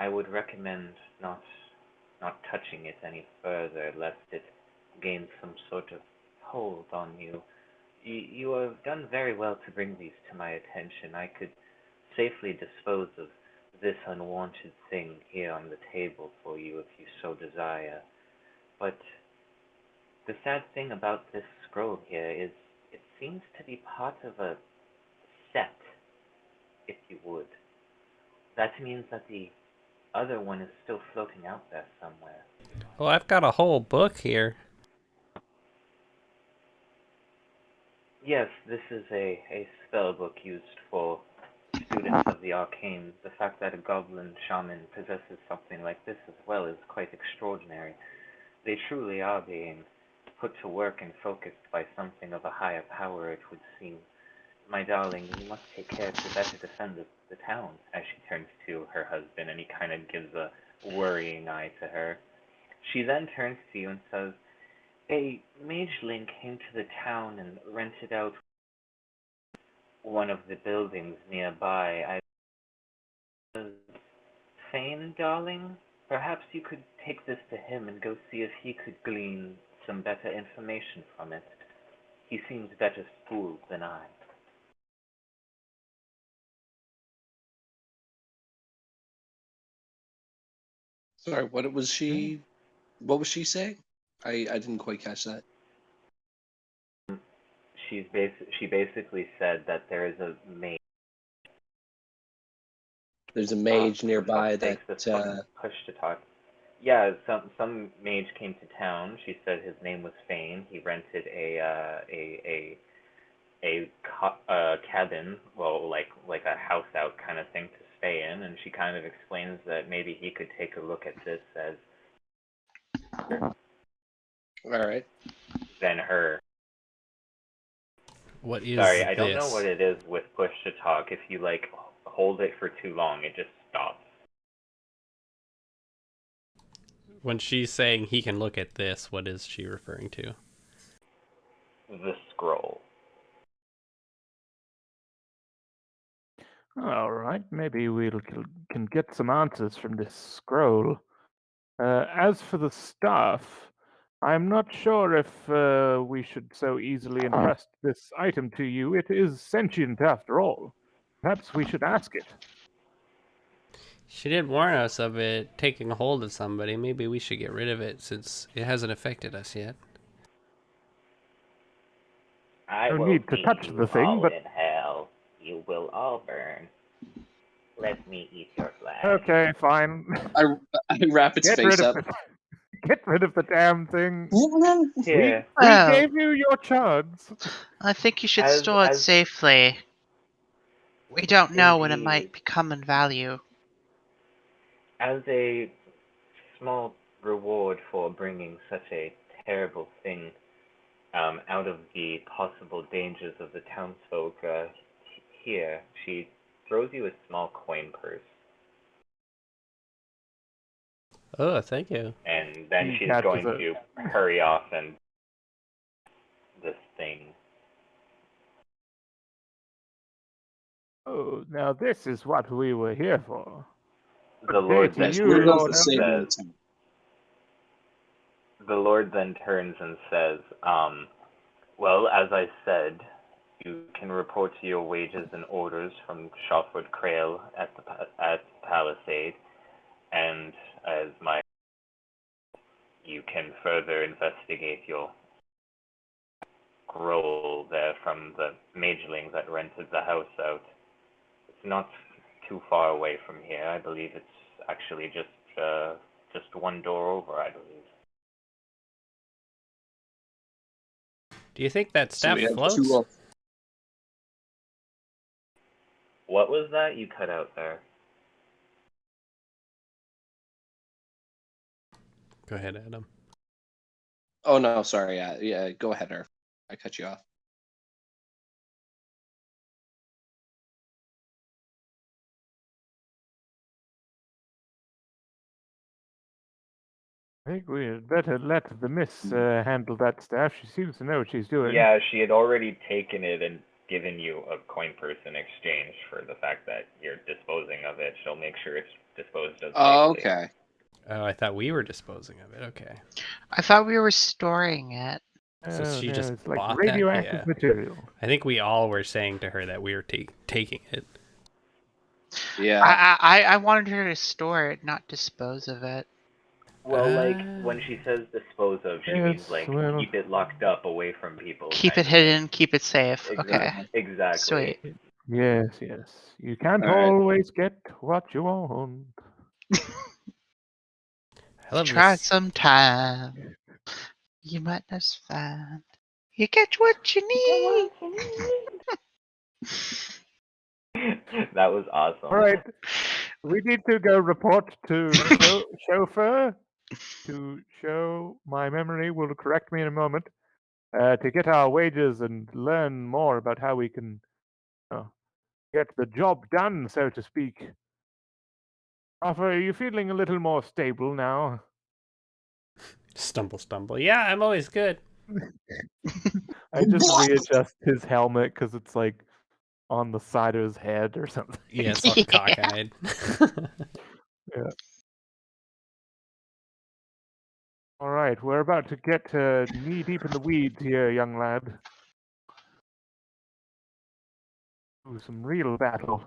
Speaker 4: would recommend not touching it any further, lest it gain some sort of hold on you. You have done very well to bring these to my attention. I could safely dispose of this unwanted thing here on the table for you if you so desire. But the sad thing about this scroll here is it seems to be part of a set, if you would. That means that the other one is still floating out there somewhere.
Speaker 2: Well, I've got a whole book here.
Speaker 4: Yes, this is a spell book used for students of the arcane. The fact that a goblin shaman possesses something like this as well is quite extraordinary. They truly are being put to work and focused by something of a higher power, it would seem. My darling, you must take care to better defend the town, as she turns to her husband, and he kind of gives a worrying eye to her. She then turns to you and says, a mageling came to the town and rented out one of the buildings nearby. I was Fane, darling? Perhaps you could take this to him and go see if he could glean some better information from it. He seems better schooled than I.
Speaker 5: Sorry, what was she? What was she saying? I didn't quite catch that.
Speaker 4: She basically said that there is a mage.
Speaker 5: There's a
Speaker 4: Oh,
Speaker 5: mage
Speaker 4: for fuck's
Speaker 5: nearby
Speaker 4: sakes,
Speaker 5: that.
Speaker 4: this fucking push to talk. Yeah, some mage came to town. She said his name was Fane. He rented a cabin, well, like a house out kind of thing to stay in, and she kind of explains that maybe he could take a look at this as
Speaker 5: All right.
Speaker 4: than her.
Speaker 2: What is
Speaker 4: Sorry, I don't know
Speaker 2: this?
Speaker 4: what it is with push to talk. If you like hold it for too long, it just stops.
Speaker 2: When she's saying he can look at this, what is she referring to?
Speaker 4: The scroll.
Speaker 3: All right, maybe can get some answers from this scroll. As for the staff, I'm not sure if we should so easily entrust this item to you. It is sentient after all. Perhaps we should ask it.
Speaker 2: She did warn us of it taking hold of somebody. Maybe we should get rid of it since it hasn't affected us yet.
Speaker 4: I
Speaker 3: No
Speaker 4: will
Speaker 3: need to
Speaker 4: see
Speaker 3: touch
Speaker 4: you
Speaker 3: the thing,
Speaker 4: all
Speaker 3: but
Speaker 4: in hell. You will all burn. Let me eat your flesh.
Speaker 3: okay, fine.
Speaker 5: I, I wrap its
Speaker 3: Get
Speaker 5: face
Speaker 3: rid of
Speaker 5: up.
Speaker 3: the get rid of the damn thing.
Speaker 4: Here,
Speaker 3: We
Speaker 1: Well,
Speaker 3: gave you your chance.
Speaker 1: I think you should
Speaker 4: as
Speaker 1: store it
Speaker 4: as
Speaker 1: safely. We don't know when it
Speaker 4: indeed,
Speaker 1: might become in value.
Speaker 4: as a small reward for bringing such a terrible thing out of the possible dangers of the townsfolk, here she throws you a small coin purse,
Speaker 2: Oh, thank you.
Speaker 4: and then
Speaker 3: He
Speaker 4: she's
Speaker 3: catches
Speaker 4: going
Speaker 3: it.
Speaker 4: to hurry off and this thing.
Speaker 3: Oh, now this is what we were here for.
Speaker 4: The
Speaker 3: Good day
Speaker 4: Lord
Speaker 3: to
Speaker 4: then
Speaker 5: Yes, we're
Speaker 3: you,
Speaker 5: about
Speaker 4: turns
Speaker 3: Lord
Speaker 5: to
Speaker 4: and
Speaker 5: save
Speaker 3: Eldrick.
Speaker 5: the
Speaker 4: says,
Speaker 5: town.
Speaker 4: the Lord then turns and says, well, as I said, you can report to your wages and orders from Shopwood Crail at Palisade, and as my you can further investigate your scroll there from the mageling that rented the house out. It's not too far away from here. I believe it's actually just one door over, I believe.
Speaker 2: Do you think that
Speaker 5: So
Speaker 2: staff
Speaker 5: we have
Speaker 2: floats?
Speaker 5: two.
Speaker 4: What was that? You cut out there.
Speaker 2: Go ahead, Adam.
Speaker 5: Oh no, sorry. Yeah. Go ahead, Irv. I cut you off.
Speaker 3: I think we had better let the miss handle that staff. She seems to know what she's doing.
Speaker 4: Yeah, she had already taken it and given you a coin purse in exchange for the fact that you're disposing of it. She'll make sure it's disposed of
Speaker 5: Oh,
Speaker 4: safely.
Speaker 5: okay.
Speaker 2: Oh, I thought we were disposing of it. Okay.
Speaker 1: I thought we were storing it.
Speaker 2: So
Speaker 3: Oh,
Speaker 2: she
Speaker 3: no,
Speaker 2: just
Speaker 3: it's like
Speaker 2: bought
Speaker 3: radioactive
Speaker 2: that? Yeah.
Speaker 3: material.
Speaker 2: I think we all were saying to her that we were taking it.
Speaker 5: Yeah.
Speaker 1: I wanted her to store it, not dispose of it.
Speaker 4: Well, like when she says dispose of, she means
Speaker 3: Yes,
Speaker 4: like
Speaker 3: well,
Speaker 4: keep it locked up away from people.
Speaker 1: Keep
Speaker 4: kind
Speaker 1: it
Speaker 4: of thing.
Speaker 1: hidden, keep it safe. Okay.
Speaker 4: Exactly.
Speaker 1: Sweet.
Speaker 3: yes, yes. You can't
Speaker 5: All right.
Speaker 3: always get what you want.
Speaker 2: I love
Speaker 1: Try
Speaker 2: this.
Speaker 1: sometime. You might just find you get what you need.
Speaker 4: That was awesome.
Speaker 3: All right, we need to go report to chauffeur to show my memory. Will correct me in a moment. To get our wages and learn more about how we can get the job done, so to speak. Arthur, are you feeling a little more stable now?
Speaker 2: Stumble. Yeah, I'm always good.
Speaker 3: I just readjust his helmet because it's like on the side of his head or something.
Speaker 2: Yeah, it's all
Speaker 1: Yeah.
Speaker 2: cockeyed.
Speaker 3: Yeah. All right, we're about to get knee deep in the weeds here, young lad. Ooh, some real battle.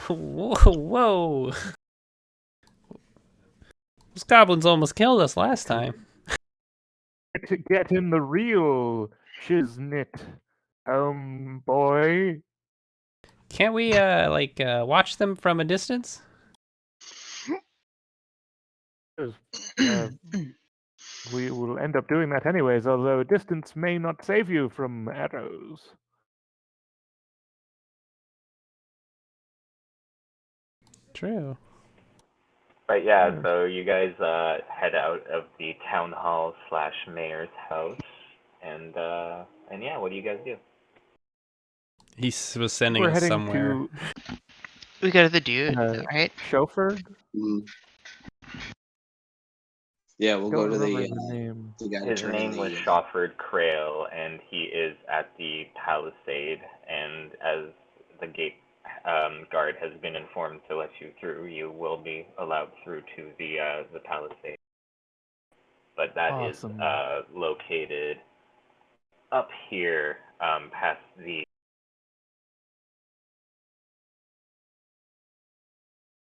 Speaker 2: Whoa. Those goblins almost killed us last time.
Speaker 3: To get in the real shiznit, boy.
Speaker 2: Can't we watch them from a distance?
Speaker 3: We will end up doing that anyways, although distance may not save you from arrows.
Speaker 2: True.
Speaker 4: But yeah,
Speaker 3: Yes.
Speaker 4: so you guys head out of the town hall / mayor's house, and yeah, what do you guys do?
Speaker 2: He was sending
Speaker 3: We're
Speaker 2: us
Speaker 3: heading
Speaker 2: somewhere.
Speaker 1: We go to the dude,
Speaker 3: to
Speaker 1: right?
Speaker 3: Chauffeur.
Speaker 5: Yeah, we'll go
Speaker 3: Don't
Speaker 5: to
Speaker 3: remember
Speaker 5: the
Speaker 3: the name.
Speaker 5: guy
Speaker 4: His
Speaker 5: turning
Speaker 4: name was
Speaker 5: the.
Speaker 4: Shawford Crail, and he is at the palisade. And as the gate guard has been informed to let you through, you will be allowed through to the palisade. But that is
Speaker 3: Awesome.
Speaker 4: located up here, past the.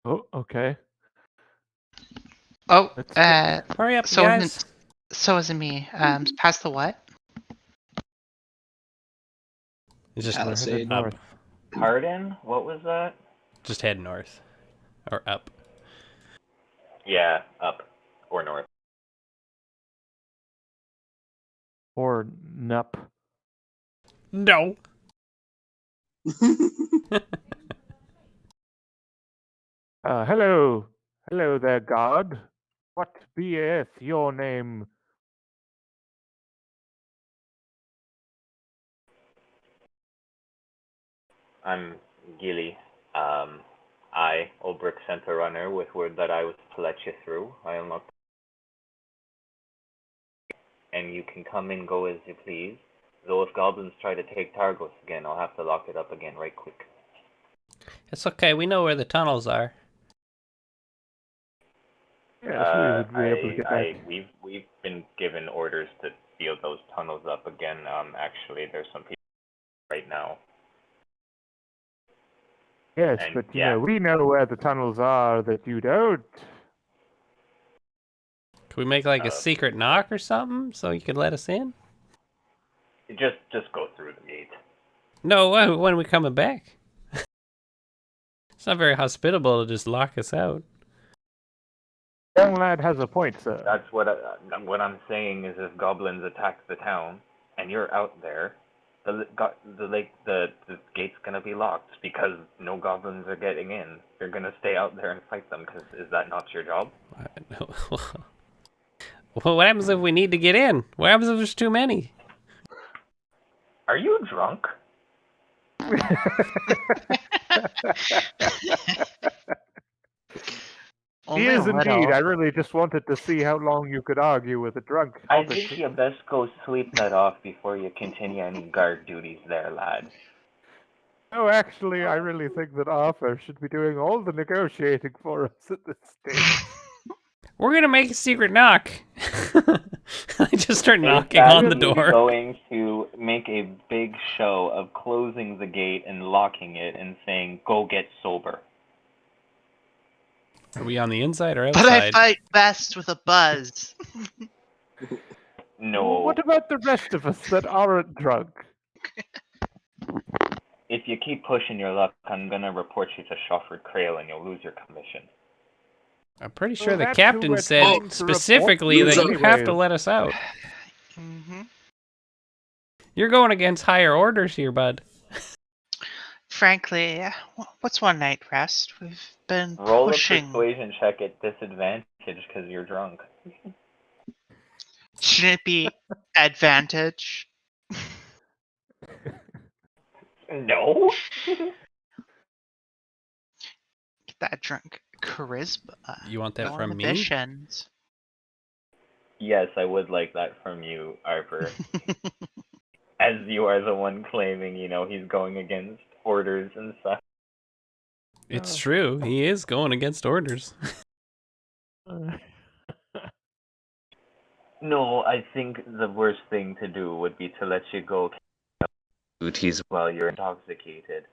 Speaker 3: Oh, okay.
Speaker 1: Oh,
Speaker 3: Let's get.
Speaker 2: Hurry up,
Speaker 1: so
Speaker 2: guys.
Speaker 1: so isn't me. Past the what?
Speaker 2: It's just
Speaker 3: We're headed
Speaker 5: Palisade.
Speaker 2: up.
Speaker 3: north.
Speaker 4: Pardon? What was that?
Speaker 2: Just head north. Or up.
Speaker 4: Yeah, up or north.
Speaker 3: Or Nup.
Speaker 2: No.
Speaker 3: Hello. Hello there, God. What beeth your name?
Speaker 4: I'm Gilly. I, Ulbrich, sent a runner with word that I was to let you through. I unlocked, and you can come and go as you please. Though if goblins try to take Targos again, I'll have to lock it up again right quick.
Speaker 2: It's okay. We know where the tunnels are.
Speaker 3: Yes, we would be able to get back.
Speaker 4: We've been given orders to seal those tunnels up again. Actually, there's some people right now.
Speaker 3: Yes,
Speaker 4: And
Speaker 3: but
Speaker 4: yeah,
Speaker 3: we know where the tunnels are that you don't.
Speaker 2: Can we make like a secret knock or something so you could let us in?
Speaker 4: just go through the gate.
Speaker 2: No, when are we coming back? It's not very hospitable to just lock us out.
Speaker 3: Young lad has a point, sir.
Speaker 4: That's what I'm saying is if goblins attack the town, and you're out there, the gate's gonna be locked because no goblins are getting in. You're gonna stay out there and fight them because is that not your job?
Speaker 2: Well, what happens if we need to get in? What happens if there's too many?
Speaker 4: Are you drunk?
Speaker 3: He
Speaker 1: Only a
Speaker 3: is indeed.
Speaker 1: little.
Speaker 3: I really just wanted to see how long you could argue with a drunk.
Speaker 4: I
Speaker 3: hobbit.
Speaker 4: think you best go sleep that off before you continue any guard duties there, lad.
Speaker 3: No, actually, I really think that Arthur should be doing all the negotiating for us at this stage.
Speaker 2: We're gonna make a secret knock. I just start
Speaker 4: In
Speaker 2: knocking
Speaker 4: fact,
Speaker 2: on the
Speaker 4: he's
Speaker 2: door.
Speaker 4: going to make a big show of closing the gate and locking it and saying, "Go get sober."
Speaker 2: Are we on the inside or
Speaker 1: But I
Speaker 2: outside?
Speaker 1: fight best with a buzz.
Speaker 4: No.
Speaker 3: What about the rest of us that aren't drunk?
Speaker 4: If you keep pushing your luck, I'm gonna report you to Shofford Crail and you'll lose your commission.
Speaker 2: I'm pretty sure
Speaker 3: Well,
Speaker 2: the
Speaker 3: that's who
Speaker 2: captain
Speaker 3: we're
Speaker 2: said
Speaker 3: trying to
Speaker 2: specifically
Speaker 5: report
Speaker 2: that
Speaker 5: to
Speaker 2: you have to
Speaker 3: anyways.
Speaker 2: let us out.
Speaker 1: Mm-hmm.
Speaker 2: You're going against higher orders here, bud.
Speaker 1: Frankly, what's one night rest? We've been
Speaker 4: Roll
Speaker 1: pushing.
Speaker 4: a persuasion check at disadvantage because you're drunk.
Speaker 1: Shouldn't it be advantage?
Speaker 4: No?
Speaker 1: Get that drunk charisma.
Speaker 2: You want that
Speaker 1: No
Speaker 2: from me?
Speaker 1: inhibitions.
Speaker 4: Yes, I would like that from you, Harper. As you are the one claiming, he's going against orders and stuff.
Speaker 2: It's true. He is going against orders.
Speaker 4: No, I think the worst thing to do would be to let you go while you're intoxicated.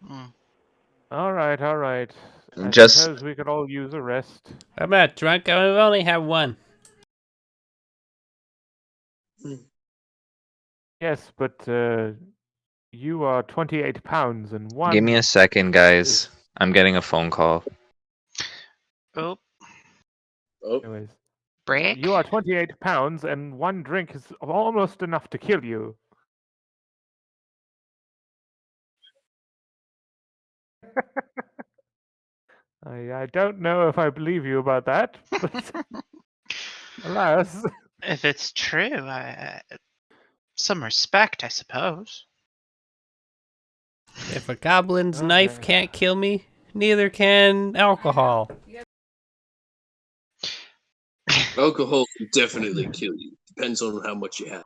Speaker 1: Mm.
Speaker 3: All right. I
Speaker 5: Just-
Speaker 3: suppose we could all use a rest.
Speaker 2: I'm not drunk. I only have one.
Speaker 3: Yes, but you are 28 pounds and one.
Speaker 6: Give me a second, guys. I'm getting a phone call.
Speaker 1: Oh,
Speaker 5: Oh,
Speaker 3: Anyways,
Speaker 1: break.
Speaker 3: you are 28 pounds and one drink is almost enough to kill you. I don't know if I believe you about that, but alas.
Speaker 1: If it's true, some respect, I suppose.
Speaker 2: If a goblin's
Speaker 3: Okay.
Speaker 2: knife can't kill me, neither can alcohol.
Speaker 5: alcohol can definitely kill you. Depends on how much you have.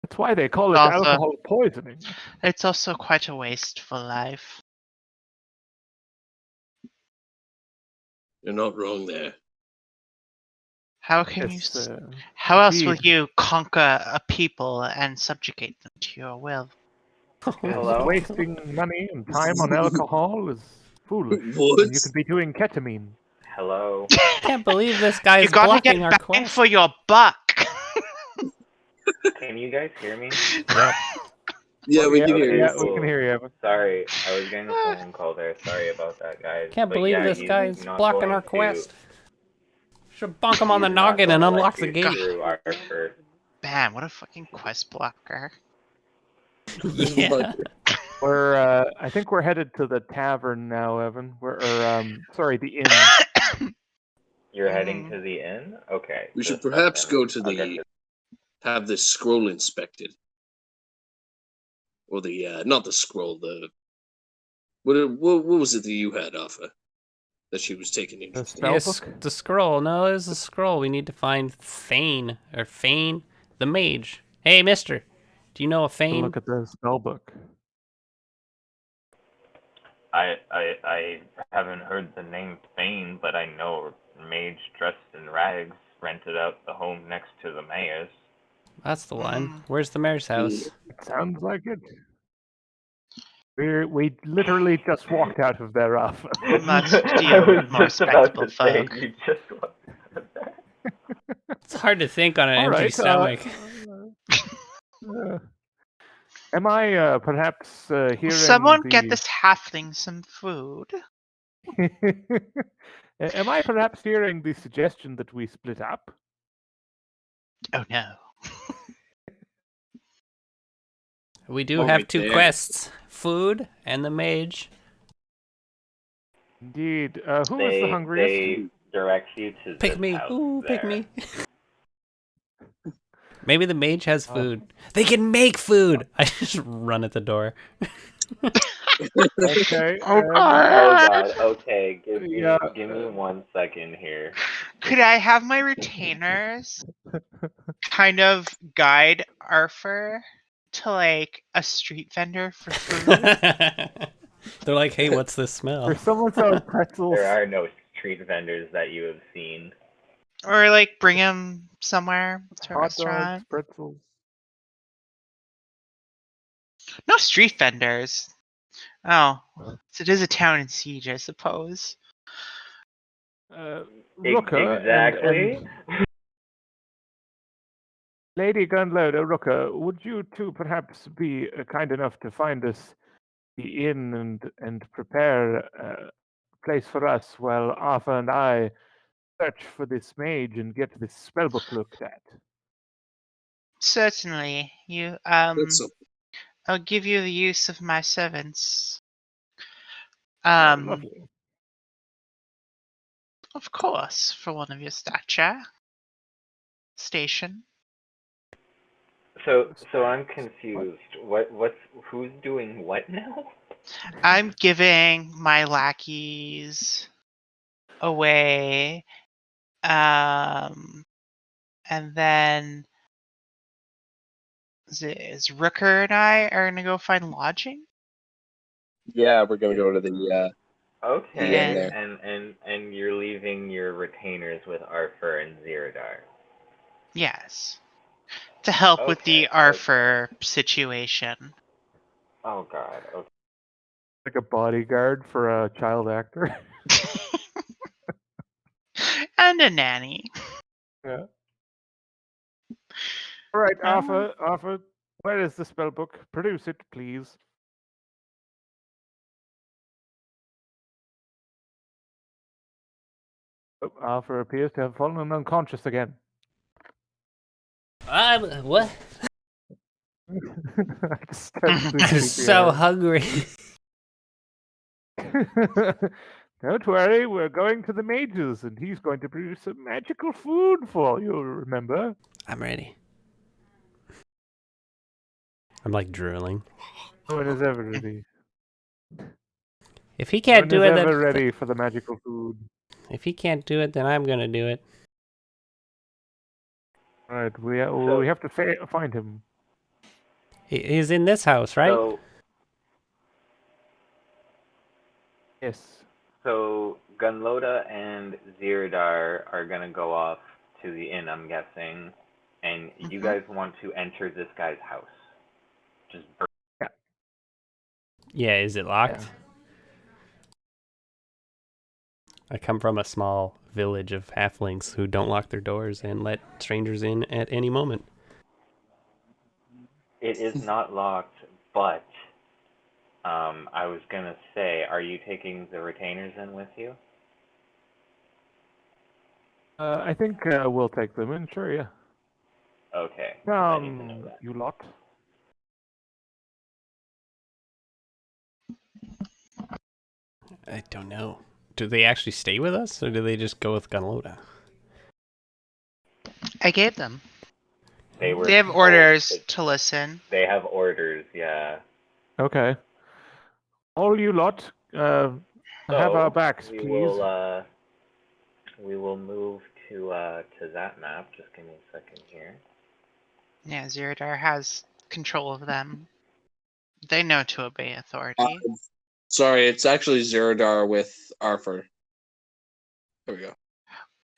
Speaker 3: That's why they call it
Speaker 1: Also-
Speaker 3: alcohol poisoning.
Speaker 1: It's also quite a wasteful life.
Speaker 5: You're not wrong there.
Speaker 1: How can
Speaker 3: It's,
Speaker 1: you? How else will
Speaker 3: indeed.
Speaker 1: you conquer a people and subjugate them to your will?
Speaker 4: Hello?
Speaker 3: Wasting money and time on alcohol is foolish.
Speaker 5: What?
Speaker 3: And you could be doing ketamine.
Speaker 4: Hello?
Speaker 2: I can't believe this guy
Speaker 1: You
Speaker 2: is
Speaker 1: gotta
Speaker 2: blocking
Speaker 1: get
Speaker 2: our
Speaker 1: bang
Speaker 2: quest.
Speaker 1: for your buck.
Speaker 4: Can you guys hear me?
Speaker 5: Yeah, we can hear you.
Speaker 3: Yeah, we can hear you, Evan.
Speaker 4: Sorry, I was getting a phone call there. Sorry about that, guys.
Speaker 2: Can't
Speaker 4: But
Speaker 2: believe
Speaker 4: yeah,
Speaker 2: this
Speaker 4: he's
Speaker 2: guy's
Speaker 4: not
Speaker 2: blocking
Speaker 4: going
Speaker 2: our
Speaker 4: to-
Speaker 2: quest. Should bonk him on the
Speaker 4: he's not
Speaker 2: noggin and
Speaker 4: gonna let
Speaker 2: unlock the
Speaker 4: you
Speaker 2: gate.
Speaker 4: through, Harper.
Speaker 1: Man, what a fucking quest blocker.
Speaker 2: Yeah.
Speaker 3: We're I think we're headed to the tavern now, Evan. Sorry, the inn.
Speaker 4: You're heading to the inn? Okay.
Speaker 5: We should
Speaker 4: just a
Speaker 5: perhaps
Speaker 4: second.
Speaker 5: go to
Speaker 4: I'll get
Speaker 5: the have this scroll inspected, or the not the scroll. The what was it that you had, Alpha? That she was taking
Speaker 3: The
Speaker 5: interest in.
Speaker 3: spell
Speaker 2: Yes,
Speaker 3: book.
Speaker 2: the scroll. No, there's a scroll. We need to find Thane the mage. Hey, mister. Do you know a
Speaker 3: To
Speaker 2: Thane?
Speaker 3: look at the spell book.
Speaker 4: I haven't heard the name Thane, but I know a mage dressed in rags rented out the home next to the mayor's.
Speaker 2: That's the one.
Speaker 1: Mm.
Speaker 2: Where's the mayor's house?
Speaker 3: It sounds like it. We literally just walked out of their office.
Speaker 1: Must
Speaker 4: I
Speaker 1: deal
Speaker 4: was
Speaker 1: with more
Speaker 4: just about to
Speaker 1: respectable
Speaker 4: say,
Speaker 1: folk.
Speaker 4: you just walked out of there.
Speaker 2: It's hard to think on an
Speaker 3: All
Speaker 2: empty
Speaker 3: right.
Speaker 2: stomach.
Speaker 3: Am I perhaps hearing
Speaker 1: Someone
Speaker 3: the...
Speaker 1: get this halfling some food.
Speaker 3: Am I perhaps hearing the suggestion that we split up?
Speaker 1: Oh no.
Speaker 2: We do
Speaker 5: Oh,
Speaker 2: have
Speaker 5: right
Speaker 2: two
Speaker 5: there.
Speaker 2: quests: food and the mage.
Speaker 3: Indeed. Who is the hungriest?
Speaker 4: They direct you to
Speaker 2: Pick
Speaker 4: this
Speaker 2: me.
Speaker 4: house
Speaker 2: Ooh,
Speaker 4: there.
Speaker 2: pick me. Maybe the mage has
Speaker 3: Oh.
Speaker 2: food. They can make food. I just run at the door.
Speaker 3: Okay.
Speaker 1: Oh
Speaker 4: Oh
Speaker 1: god.
Speaker 4: god, okay,
Speaker 3: Yeah.
Speaker 4: give me 1 second here.
Speaker 1: Could I have my retainers kind of guide Arthur to like a street vendor for food?
Speaker 2: They're like, hey, what's this smell?
Speaker 3: There's someone selling pretzels.
Speaker 4: There are no street vendors that you have seen.
Speaker 1: Or like bring him somewhere to a
Speaker 3: Hot dogs,
Speaker 1: restaurant?
Speaker 3: pretzels.
Speaker 1: No street vendors. Oh, so it is a town in siege, I suppose.
Speaker 3: Rooker
Speaker 4: Exactly.
Speaker 3: and Lady Gunloader, Rooker, would you two perhaps be kind enough to find us the inn and prepare a place for us while Arthur and I search for this mage and get this spellbook looked at?
Speaker 1: Certainly. You
Speaker 5: That's a,
Speaker 1: I'll give you the use of my servants.
Speaker 3: Lovely.
Speaker 1: Of course, for one of your stature. Station.
Speaker 4: So I'm confused. Who's doing what now?
Speaker 1: I'm giving my lackeys away. And then is Rooker and I are gonna go find lodging?
Speaker 5: yeah, we're gonna go to the inn
Speaker 4: Okay,
Speaker 5: there.
Speaker 4: and you're leaving your retainers with Arthur and Ziradar.
Speaker 1: Yes. To help with the
Speaker 4: Okay.
Speaker 1: Arthur situation.
Speaker 4: Oh god. Okay.
Speaker 3: Like a bodyguard for a child actor.
Speaker 1: And a nanny.
Speaker 3: Yeah. All right,
Speaker 1: Um,
Speaker 3: Arthur, where is the spellbook? Produce it, please. Oh, Arthur appears to have fallen unconscious again.
Speaker 2: What?
Speaker 3: I just stepped through
Speaker 2: I'm so hungry.
Speaker 3: Don't worry, we're going to the mages, and he's going to produce some magical food for you, remember?
Speaker 2: I'm ready. I'm like drooling.
Speaker 3: No one is ever ready.
Speaker 2: If he
Speaker 3: No
Speaker 2: can't
Speaker 3: one
Speaker 2: do
Speaker 3: is
Speaker 2: it,
Speaker 3: ever
Speaker 2: then
Speaker 3: ready for the magical food.
Speaker 2: if he can't do it, then I'm gonna do it.
Speaker 3: All right, we
Speaker 4: So
Speaker 3: have to find him.
Speaker 2: He's in this house, right?
Speaker 4: so
Speaker 3: Yes.
Speaker 4: so Gunloda and Ziradar are gonna go off to the inn, I'm guessing, and you
Speaker 1: Mhm.
Speaker 4: guys want to enter this guy's house. Just
Speaker 2: Yeah. Is it locked?
Speaker 3: Yeah.
Speaker 2: I come from a small village of halflings who don't lock their doors and let strangers in at any moment.
Speaker 4: it is not locked, but I was gonna say, are you taking the retainers in with you?
Speaker 3: I think we'll take them in, sure, yeah.
Speaker 4: Okay, because I need to know that.
Speaker 3: You lot.
Speaker 2: I don't know. Do they actually stay with us, or do they just go with Gunloda?
Speaker 1: I gave them.
Speaker 4: They were
Speaker 1: They have
Speaker 4: told
Speaker 1: orders
Speaker 4: that
Speaker 1: to listen.
Speaker 4: they have orders, yeah.
Speaker 3: Okay. All you lot, have our
Speaker 4: So
Speaker 3: backs,
Speaker 4: we
Speaker 3: please.
Speaker 4: will move to that map. Just give me a second here.
Speaker 1: Yeah, Ziradar has control of them. They know to obey
Speaker 5: Uh,
Speaker 1: authority.
Speaker 5: sorry, it's actually Zerodar with Arthur. There we go.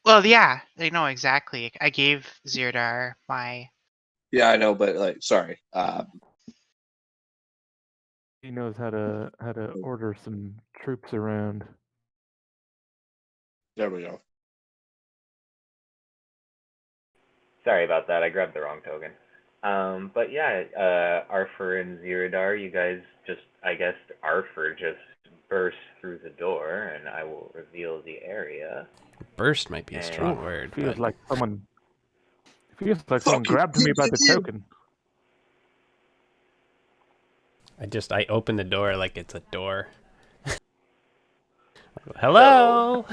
Speaker 1: Well, yeah, they know exactly. I gave Ziradar my.
Speaker 5: Yeah, I know, but like, sorry.
Speaker 3: He knows how to order some troops around.
Speaker 5: There we go.
Speaker 4: Sorry about that. I grabbed the wrong token. But yeah, Arthur and Ziradar, you guys just, I guess Arthur just burst through the door, and I will reveal the area.
Speaker 2: Burst might be a strong
Speaker 4: And
Speaker 2: word,
Speaker 3: Feels
Speaker 2: but
Speaker 3: like someone Feels like someone grabbed me by the token.
Speaker 2: I open the door like it's a door. Hello.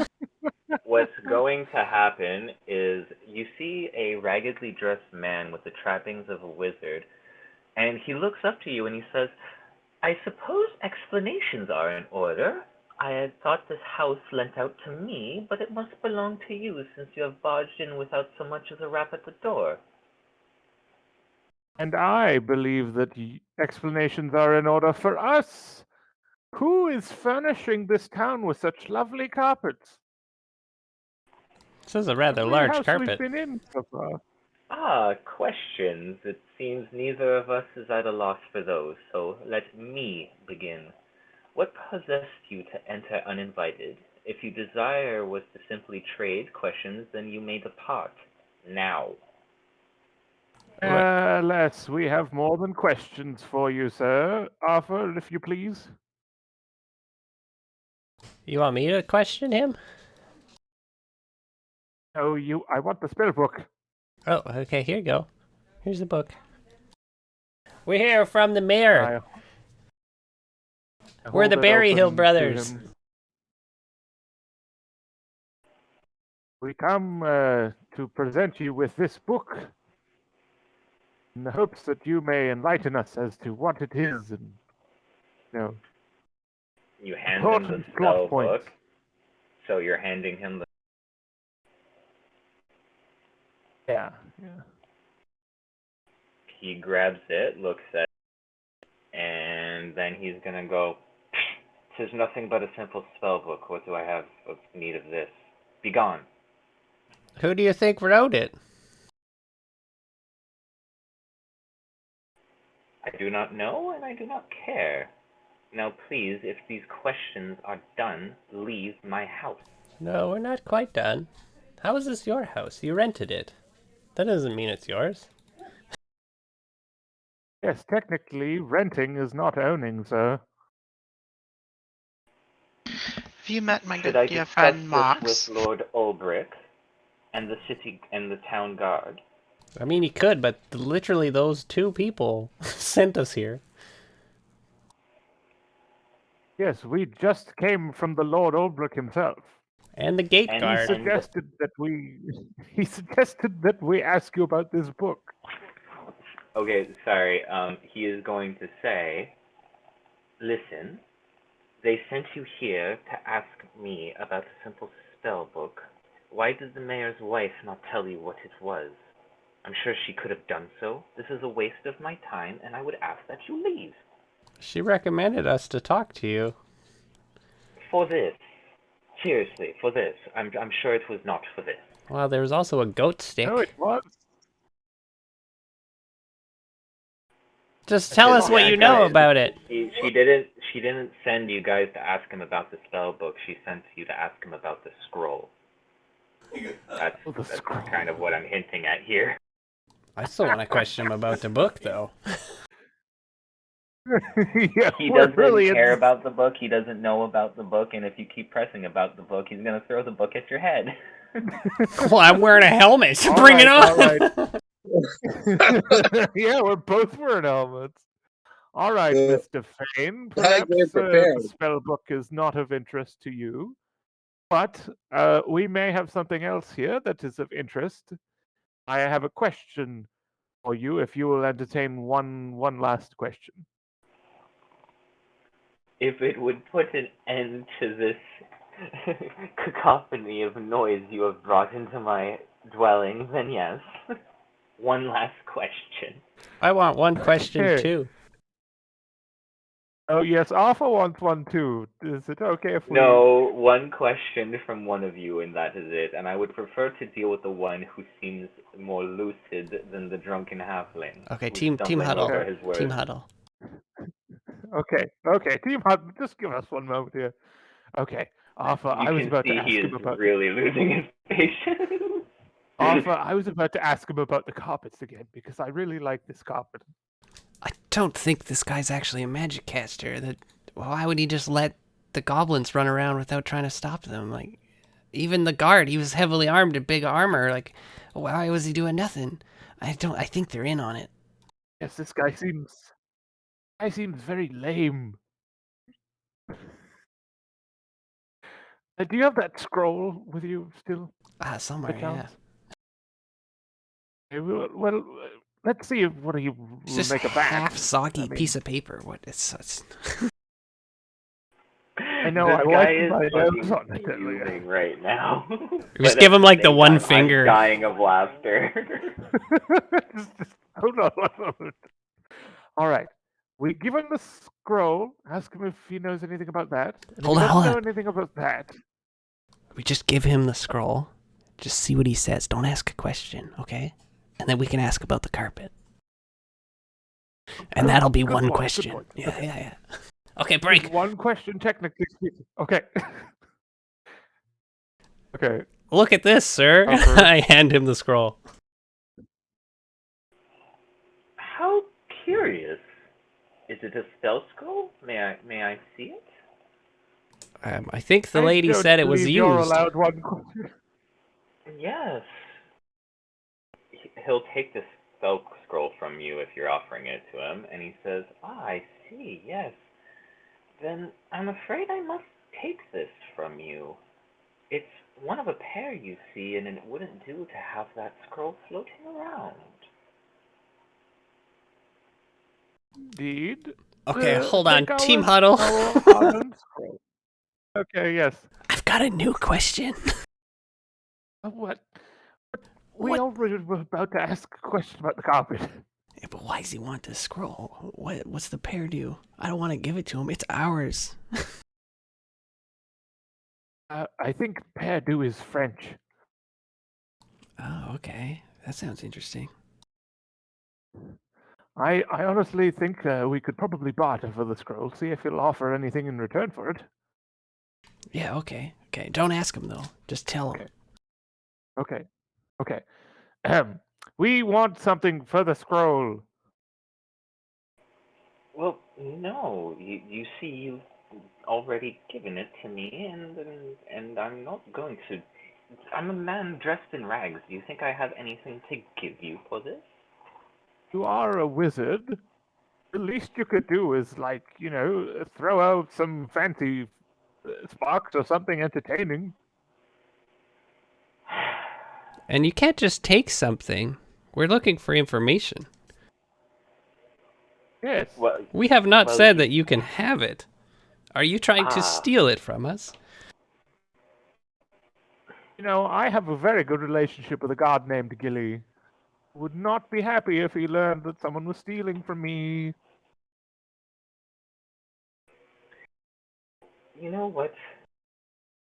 Speaker 4: What's going to happen is you see a raggedly dressed man with the trappings of a wizard, and he looks up to you and he says, I suppose explanations are in order. I had thought this house lent out to me, but it must belong to you since you have barged in without so much as a rap at the door.
Speaker 3: And I believe that explanations are in order for us. Who is furnishing this town with such lovely carpets?
Speaker 2: This is a rather
Speaker 3: Every
Speaker 2: large
Speaker 3: house
Speaker 2: carpet.
Speaker 3: we've been in so far.
Speaker 4: Ah, questions. It seems neither of us is at a loss for those, so let me begin. What possessed you to enter uninvited? If your desire was to simply trade questions, then you may depart. Now.
Speaker 3: Alas, we have more than questions for you, sir. Arthur, if you please.
Speaker 2: You want me to question him?
Speaker 3: Oh, I want the spell book.
Speaker 2: Oh, okay, here you go. Here's the book. We're here from the mayor.
Speaker 3: I
Speaker 2: We're the
Speaker 3: hold it
Speaker 2: Berry Hill
Speaker 3: open to
Speaker 2: brothers.
Speaker 3: him. We come to present you with this book in the hopes that you may enlighten us as to what it is and,
Speaker 4: You hand him the
Speaker 3: important
Speaker 4: spell
Speaker 3: plot points.
Speaker 4: book. So you're handing him the.
Speaker 3: Yeah.
Speaker 4: He grabs it, looks at it, and then he's gonna go. "'Tis nothing but a simple spell book. What do I have of need of this? Begone."
Speaker 2: Who do you think wrote it?
Speaker 4: I do not know, and I do not care. Now, please, if these questions are done, leave my house.
Speaker 2: No, we're not quite done. How is this your house? You rented it. That doesn't mean it's yours.
Speaker 3: Yes, technically, renting is not owning, sir.
Speaker 1: Have you met my
Speaker 4: Should
Speaker 1: good
Speaker 4: I
Speaker 1: dear
Speaker 4: discuss
Speaker 1: friend
Speaker 4: this
Speaker 1: Mox?
Speaker 4: with Lord Ulbrich and the city and the town guard?
Speaker 2: I mean, he could, but literally those two people sent us here.
Speaker 3: Yes, we just came from the Lord Ulbrich himself.
Speaker 2: And the gate
Speaker 4: And
Speaker 3: He
Speaker 2: guard.
Speaker 3: suggested that he suggested that we ask you about this book.
Speaker 4: Okay, sorry. He is going to say, listen, they sent you here to ask me about a simple spell book. Why did the mayor's wife not tell you what it was? I'm sure she could have done so. This is a waste of my time, and I would ask that you leave.
Speaker 2: She recommended us to talk to you.
Speaker 4: For this. Seriously, for this. I'm sure it was not for this.
Speaker 2: Well, there was also a goat stick.
Speaker 3: No, it was.
Speaker 2: Just tell us what you know about it.
Speaker 4: She didn't send you guys to ask him about the spell book. She sent you to ask him about the scroll. That's kind of what I'm hinting at here.
Speaker 2: I still want to question him about the book, though.
Speaker 3: Yeah,
Speaker 4: He
Speaker 3: we're
Speaker 4: doesn't
Speaker 3: really
Speaker 4: care about the book. He doesn't know about the book, and if you keep pressing about the book, he's gonna throw the book at your head.
Speaker 2: Well, I'm wearing a helmet.
Speaker 3: All
Speaker 2: Bring it
Speaker 3: right,
Speaker 2: on.
Speaker 3: Yeah, we're both wearing helmets. All right, Mr. Fane,
Speaker 5: I
Speaker 3: perhaps
Speaker 5: came prepared.
Speaker 3: the spell book is not of interest to you, but we may have something else here that is of interest. I have a question for you, if you will entertain one last question.
Speaker 4: If it would put an end to this cacophony of noise you have brought into my dwelling, then yes. One last question.
Speaker 2: I want one question,
Speaker 3: Okay.
Speaker 2: too.
Speaker 3: Oh, yes, Alpha wants one too. Is it okay if we...
Speaker 4: No, one question from one of you, and that is it. And I would prefer to deal with the one who seems more lucid than the drunken halfling.
Speaker 2: Okay,
Speaker 4: who's
Speaker 2: team
Speaker 4: stumbling
Speaker 2: huddle.
Speaker 4: over his words.
Speaker 2: Team huddle.
Speaker 3: Okay, Team Hunt, just give us one moment here. Okay, Alpha, I was about to ask him about...
Speaker 4: really losing his patience.
Speaker 3: Alpha, I was about to ask him about the carpets again, because I really like this carpet.
Speaker 2: I don't think this guy's actually a magic caster. Why would he just let the goblins run around without trying to stop them? Like, even the guard, he was heavily armed in big armor. Like, why was he doing nothing? I think they're in on it.
Speaker 3: Yes, this guy seems very lame. Do you have that scroll with you still,
Speaker 2: Somewhere,
Speaker 3: by
Speaker 2: yeah.
Speaker 3: chance? Well, let's see what he
Speaker 2: It's
Speaker 3: will
Speaker 2: just
Speaker 3: make of that.
Speaker 2: half soggy
Speaker 3: I mean-
Speaker 2: piece of paper. What? It's
Speaker 3: I know,
Speaker 4: This
Speaker 3: I
Speaker 4: guy
Speaker 3: wiped
Speaker 4: is
Speaker 3: my
Speaker 4: fucking
Speaker 3: nose on it earlier.
Speaker 4: fuming right now.
Speaker 2: Just
Speaker 4: But
Speaker 2: give
Speaker 4: at
Speaker 2: him
Speaker 4: the
Speaker 2: like the
Speaker 4: same
Speaker 2: one
Speaker 4: time,
Speaker 2: finger.
Speaker 4: I'm dying of laughter.
Speaker 3: just hold on. All right. We give him the scroll, ask him if he knows anything about that. And
Speaker 2: Hold
Speaker 3: if
Speaker 2: on,
Speaker 3: he
Speaker 2: hold
Speaker 3: doesn't know
Speaker 2: on.
Speaker 3: anything about that,
Speaker 2: We just give him the scroll. Just see what he says. Don't ask a question, okay? And then we can ask about the carpet. And that'll be
Speaker 3: Good
Speaker 2: one
Speaker 3: point, good
Speaker 2: question.
Speaker 3: point.
Speaker 2: Yeah,
Speaker 3: Okay.
Speaker 2: yeah. Okay, break.
Speaker 3: one question, technically speaking. Okay. Okay.
Speaker 2: Look at this, sir.
Speaker 3: Upper.
Speaker 2: I hand him the scroll.
Speaker 4: How curious. Is it a spell scroll? May I see it?
Speaker 2: I think the
Speaker 3: I
Speaker 2: lady
Speaker 3: don't
Speaker 2: said it was
Speaker 3: believe You're
Speaker 2: used.
Speaker 3: allowed one question.
Speaker 4: Yes. He'll take the spell scroll from you if you're offering it to him, and he says, "Ah, I see. Yes. Then I'm afraid I must take this from you. It's one of a pair, you see, and it wouldn't do to have that scroll floating around."
Speaker 3: Indeed.
Speaker 2: Okay, hold on.
Speaker 3: Take
Speaker 2: Team
Speaker 3: our-
Speaker 2: huddle.
Speaker 3: our own scroll. Okay, yes.
Speaker 2: I've got a new question.
Speaker 3: What? We
Speaker 2: What?
Speaker 3: already were about to ask a question about the carpet.
Speaker 2: Yeah, but why does he want this scroll? What's the pair do? I don't want to give it to him. It's ours.
Speaker 3: I think Perdu is French.
Speaker 2: Oh, okay. That sounds interesting.
Speaker 3: I honestly think we could probably barter for the scroll, see if he'll offer anything in return for it.
Speaker 2: Yeah, okay. Okay, don't ask him, though. Just tell him.
Speaker 3: Okay. We want something for the scroll.
Speaker 4: Well, no. You see, you've already given it to me, and I'm not going to. I'm a man dressed in rags. Do you think I have anything to give you for this?
Speaker 3: You are a wizard. The least you could do is, like, throw out some fancy sparks or something entertaining.
Speaker 2: And you can't just take something. We're looking for information.
Speaker 3: Yes.
Speaker 4: Well,
Speaker 2: We have not
Speaker 4: Well,
Speaker 2: said
Speaker 4: you-
Speaker 2: that you can have it. Are you trying to steal it from us?
Speaker 3: I have a very good relationship with a god named Gilly. Would not be happy if he learned that someone was stealing from me.
Speaker 4: you know what,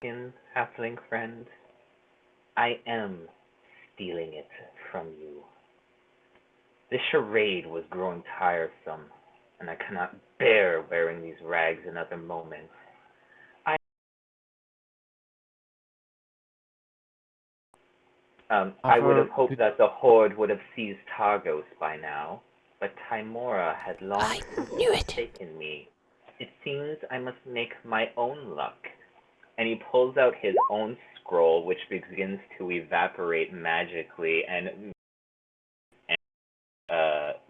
Speaker 4: halfling friend? I am stealing it from you. This charade was growing tiresome, and I cannot bear wearing these rags another moment. I would have hoped that the Horde would have seized Targos by now, but Chimera had long
Speaker 2: I
Speaker 4: since
Speaker 2: knew it.
Speaker 4: forsaken me. It seems I must make my own luck. And he pulls out his own scroll, which begins to evaporate magically and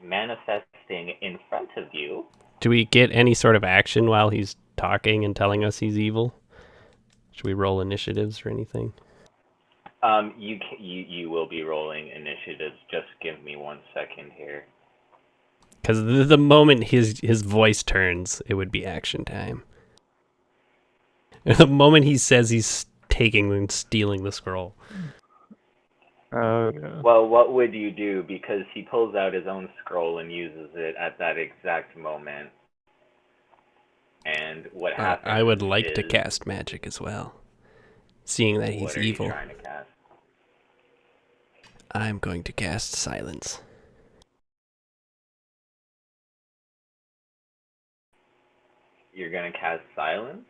Speaker 4: manifesting in front of you.
Speaker 2: Do we get any sort of action while he's talking and telling us he's evil? Should we roll initiatives or anything?
Speaker 4: You will be rolling initiatives. Just give me 1 second here.
Speaker 2: Because the moment his voice turns, it would be action time. The moment he says he's taking and stealing the scroll.
Speaker 3: Yeah.
Speaker 4: Well, what would you do? Because he pulls out his own scroll and uses it at that exact moment. And what happens?
Speaker 2: I would like to
Speaker 4: is-
Speaker 2: cast magic as well. Seeing that he's
Speaker 4: What are
Speaker 2: evil,
Speaker 4: you trying to cast?
Speaker 2: I'm going to cast silence.
Speaker 4: You're gonna cast silence?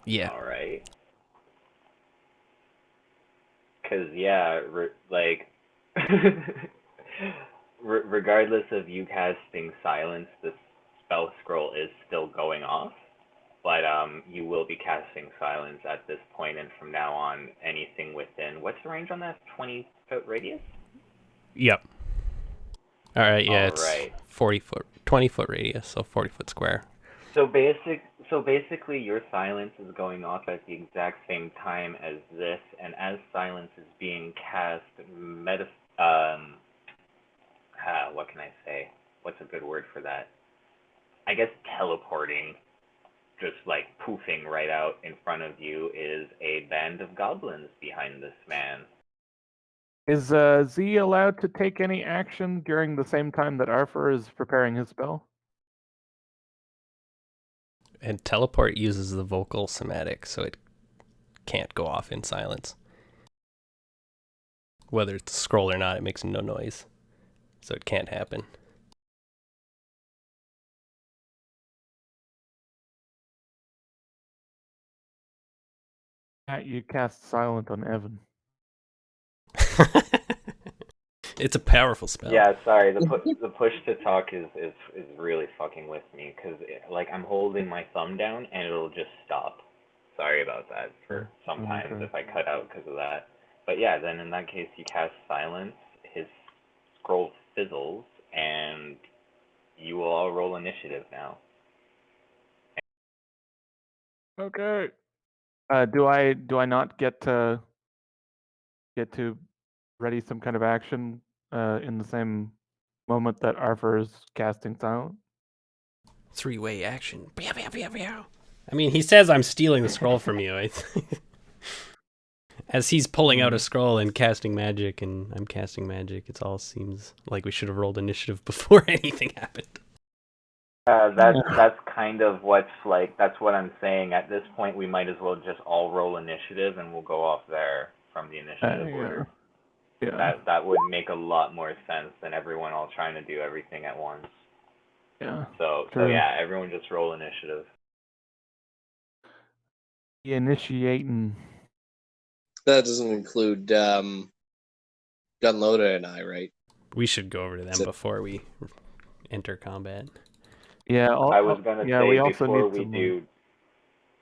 Speaker 2: Yeah.
Speaker 4: All right. Cause yeah, regardless of you casting silence, the spell scroll is still going off. But you will be casting silence at this point, and from now on, anything within what's the range on that 20-foot radius?
Speaker 2: Yep. All right, yeah,
Speaker 4: All
Speaker 2: it's
Speaker 4: right.
Speaker 2: 40-foot, 20-foot radius, so 40-foot square.
Speaker 4: So basically, your silence is going off at the exact same time as this, and as silence is being cast, what can I say? What's a good word for that? I guess teleporting, just like poofing right out in front of you, is a band of goblins behind this man.
Speaker 3: Is Z allowed to take any action during the same time that Arthur is preparing his spell?
Speaker 2: And teleport uses the vocal somatic, so it can't go off in silence. Whether it's a scroll or not, it makes no noise, so it can't happen.
Speaker 3: You cast Silent on Evan.
Speaker 2: It's a powerful spell.
Speaker 4: Yeah, sorry. The push to talk is really fucking with me because like I'm holding my thumb down and it'll just stop. Sorry about that for sometimes
Speaker 3: Okay.
Speaker 4: if I cut out because of that. But yeah, then in that case you cast silence. His scroll fizzles and you will all roll initiative now.
Speaker 3: Okay. Do I not get to ready some kind of action in the same moment that Arthur is casting Silent?
Speaker 2: 3-way action. Pew, pew, pew, pew. I mean, he says I'm stealing the scroll from you. I think. As he's pulling out a scroll and casting magic, and I'm casting magic, it all seems like we should have rolled initiative before anything happened.
Speaker 4: That's kind of what's like. That's what I'm saying. At this point, we might as well just all roll initiative, and we'll go off there from the initiative order.
Speaker 3: Yeah.
Speaker 4: That would make a lot more sense than everyone all trying to do everything at once.
Speaker 3: Yeah.
Speaker 4: So
Speaker 3: True.
Speaker 4: yeah, everyone just roll initiative.
Speaker 3: Initiating.
Speaker 5: That doesn't include Gunloader and I, right?
Speaker 2: We should go over to them before we enter combat.
Speaker 3: Yeah.
Speaker 4: I was gonna say
Speaker 3: we also
Speaker 4: before
Speaker 3: need
Speaker 4: we
Speaker 3: some,
Speaker 4: do.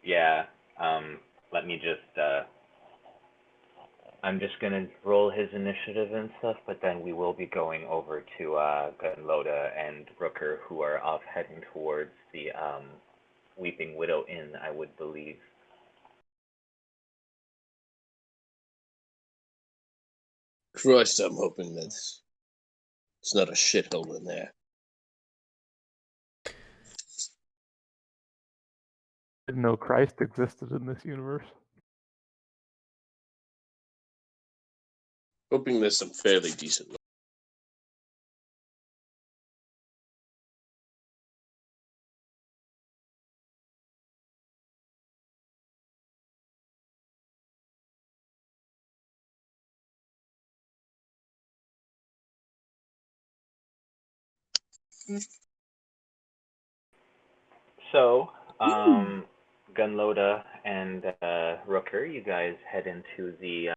Speaker 4: Yeah. Let me just. I'm just gonna roll his initiative and stuff, but then we will be going over to Gunloda and Rooker, who are off heading towards the Weeping Widow Inn, I would believe.
Speaker 5: Christ, I'm hoping that it's not a shithole in there.
Speaker 3: didn't know Christ existed in this universe.
Speaker 5: Hoping there's some fairly decent.
Speaker 4: So, Gunloda and Rooker, you guys head into the.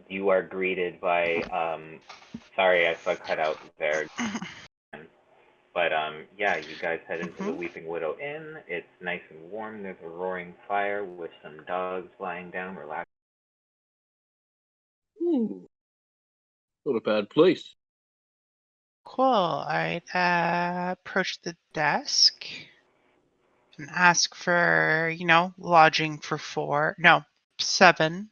Speaker 4: You are greeted by. Sorry, I cut out there. But yeah, you guys head into the Weeping Widow Inn. It's nice and warm. There's a roaring fire with some dogs lying down, relaxing.
Speaker 5: Not a bad place.
Speaker 1: Cool. All right. Approach the desk and ask for, lodging for 4. No, 7.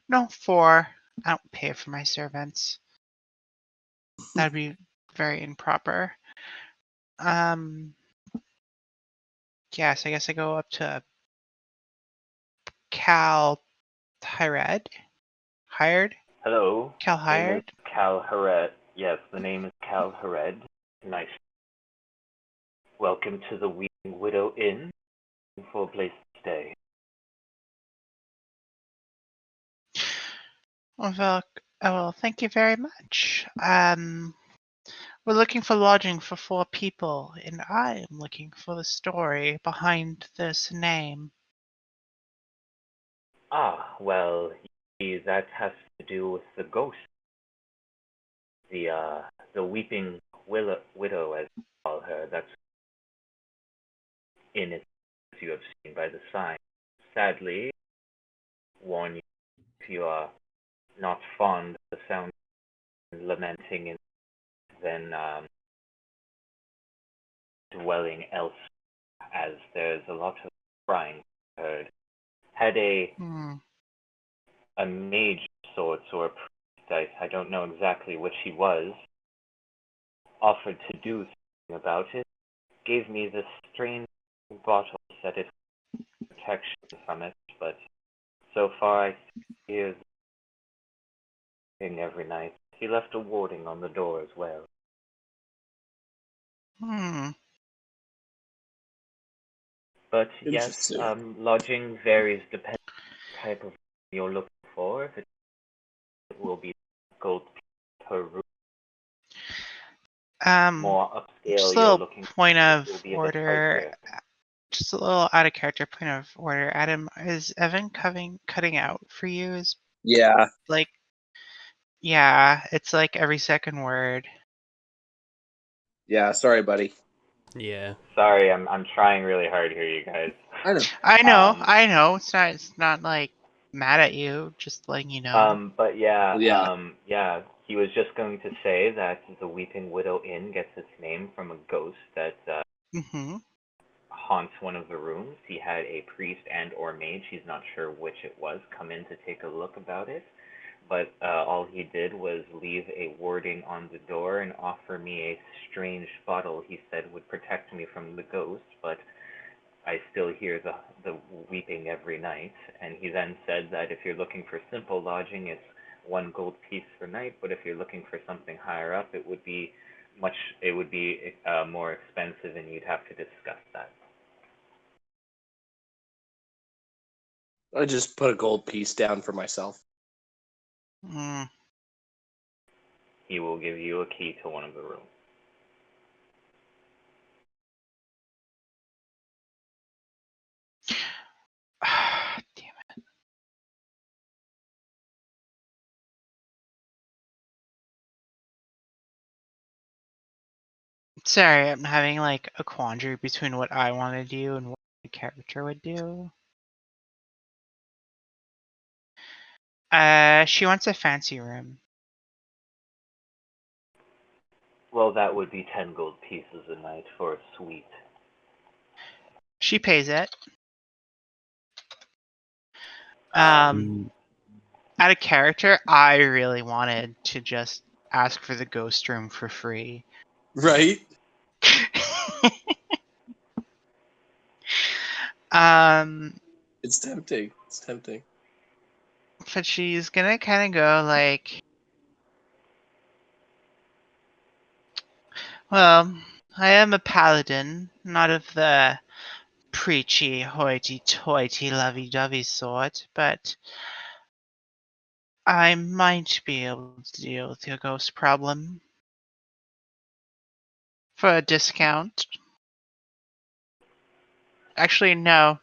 Speaker 1: No, 4. I don't pay for my servants. That'd be very improper. Yes, I guess I go up to Cal Hired. Hired?
Speaker 4: Hello.
Speaker 1: Cal
Speaker 4: Name is
Speaker 1: Hired?
Speaker 4: Cal Haret. Yes, the name is Cal Hared. Nice. Welcome to the Weeping Widow Inn. For a place to stay.
Speaker 1: Well, thank you very much. We're looking for lodging for 4 people, and I am looking for the story behind this name.
Speaker 4: Ah, well, that has to do with the ghost. The Weeping Widow, as we call her. That's in it, as you have seen by the sign. Sadly, warn you if you are not fond of the sound of lamenting and then dwelling else, as there's a lot of crying heard. Had
Speaker 1: Hmm.
Speaker 4: a mage of sorts or a priest, I don't know exactly which he was, offered to do something about it, gave me this strange bottle, said it had protection from it, but so far I hear thing every night. He left a warding on the door as well.
Speaker 1: Hmm.
Speaker 4: But yes,
Speaker 5: Interesting.
Speaker 4: lodging varies depending on the type of room you're looking for. If it will be gold per room,
Speaker 1: Um,
Speaker 4: more
Speaker 1: just
Speaker 4: upscale
Speaker 1: a
Speaker 4: you're
Speaker 1: little
Speaker 4: looking,
Speaker 1: point
Speaker 4: it
Speaker 1: of
Speaker 4: will be a bit
Speaker 1: order.
Speaker 4: pricier.
Speaker 1: Just a little out of character point of order. Adam, is Evan cutting out for you? Is
Speaker 5: Yeah.
Speaker 1: like, yeah, it's like every second word.
Speaker 5: Yeah. Sorry, buddy.
Speaker 2: Yeah.
Speaker 4: Sorry, I'm trying really hard here, you guys.
Speaker 5: I know.
Speaker 4: Um,
Speaker 1: I know. It's not like mad at you. Just letting you know.
Speaker 4: but yeah,
Speaker 5: Yeah.
Speaker 4: yeah, he was just going to say that the Weeping Widow Inn gets its name from a ghost that
Speaker 1: Mm-hmm.
Speaker 4: haunts one of the rooms. He had a priest and or mage, he's not sure which it was, come in to take a look about it. But all he did was leave a wording on the door and offer me a strange bottle he said would protect me from the ghost, but I still hear the weeping every night. And he then said that if you're looking for simple lodging, it's one gold piece per night. But if you're looking for something higher up, it would be more expensive, and you'd have to discuss that.
Speaker 5: I just put a gold piece down for myself.
Speaker 1: Mm.
Speaker 4: He will give you a key to one of the rooms.
Speaker 1: Damn it. Sorry, I'm having like a quandary between what I want to do and what the character would do. She wants a fancy room.
Speaker 4: Well, that would be 10 gold pieces a night for a suite.
Speaker 1: She pays it.
Speaker 4: Um,
Speaker 1: Out of character, I really wanted to just ask for the ghost room for free.
Speaker 5: Right.
Speaker 1: um,
Speaker 5: It's tempting. It's tempting.
Speaker 1: but she's gonna kind of go like, well, I am a paladin, not of the preachy, hoity-toity, lovey-dovey sort, but I might be able to deal with your ghost problem for a discount. Actually, no.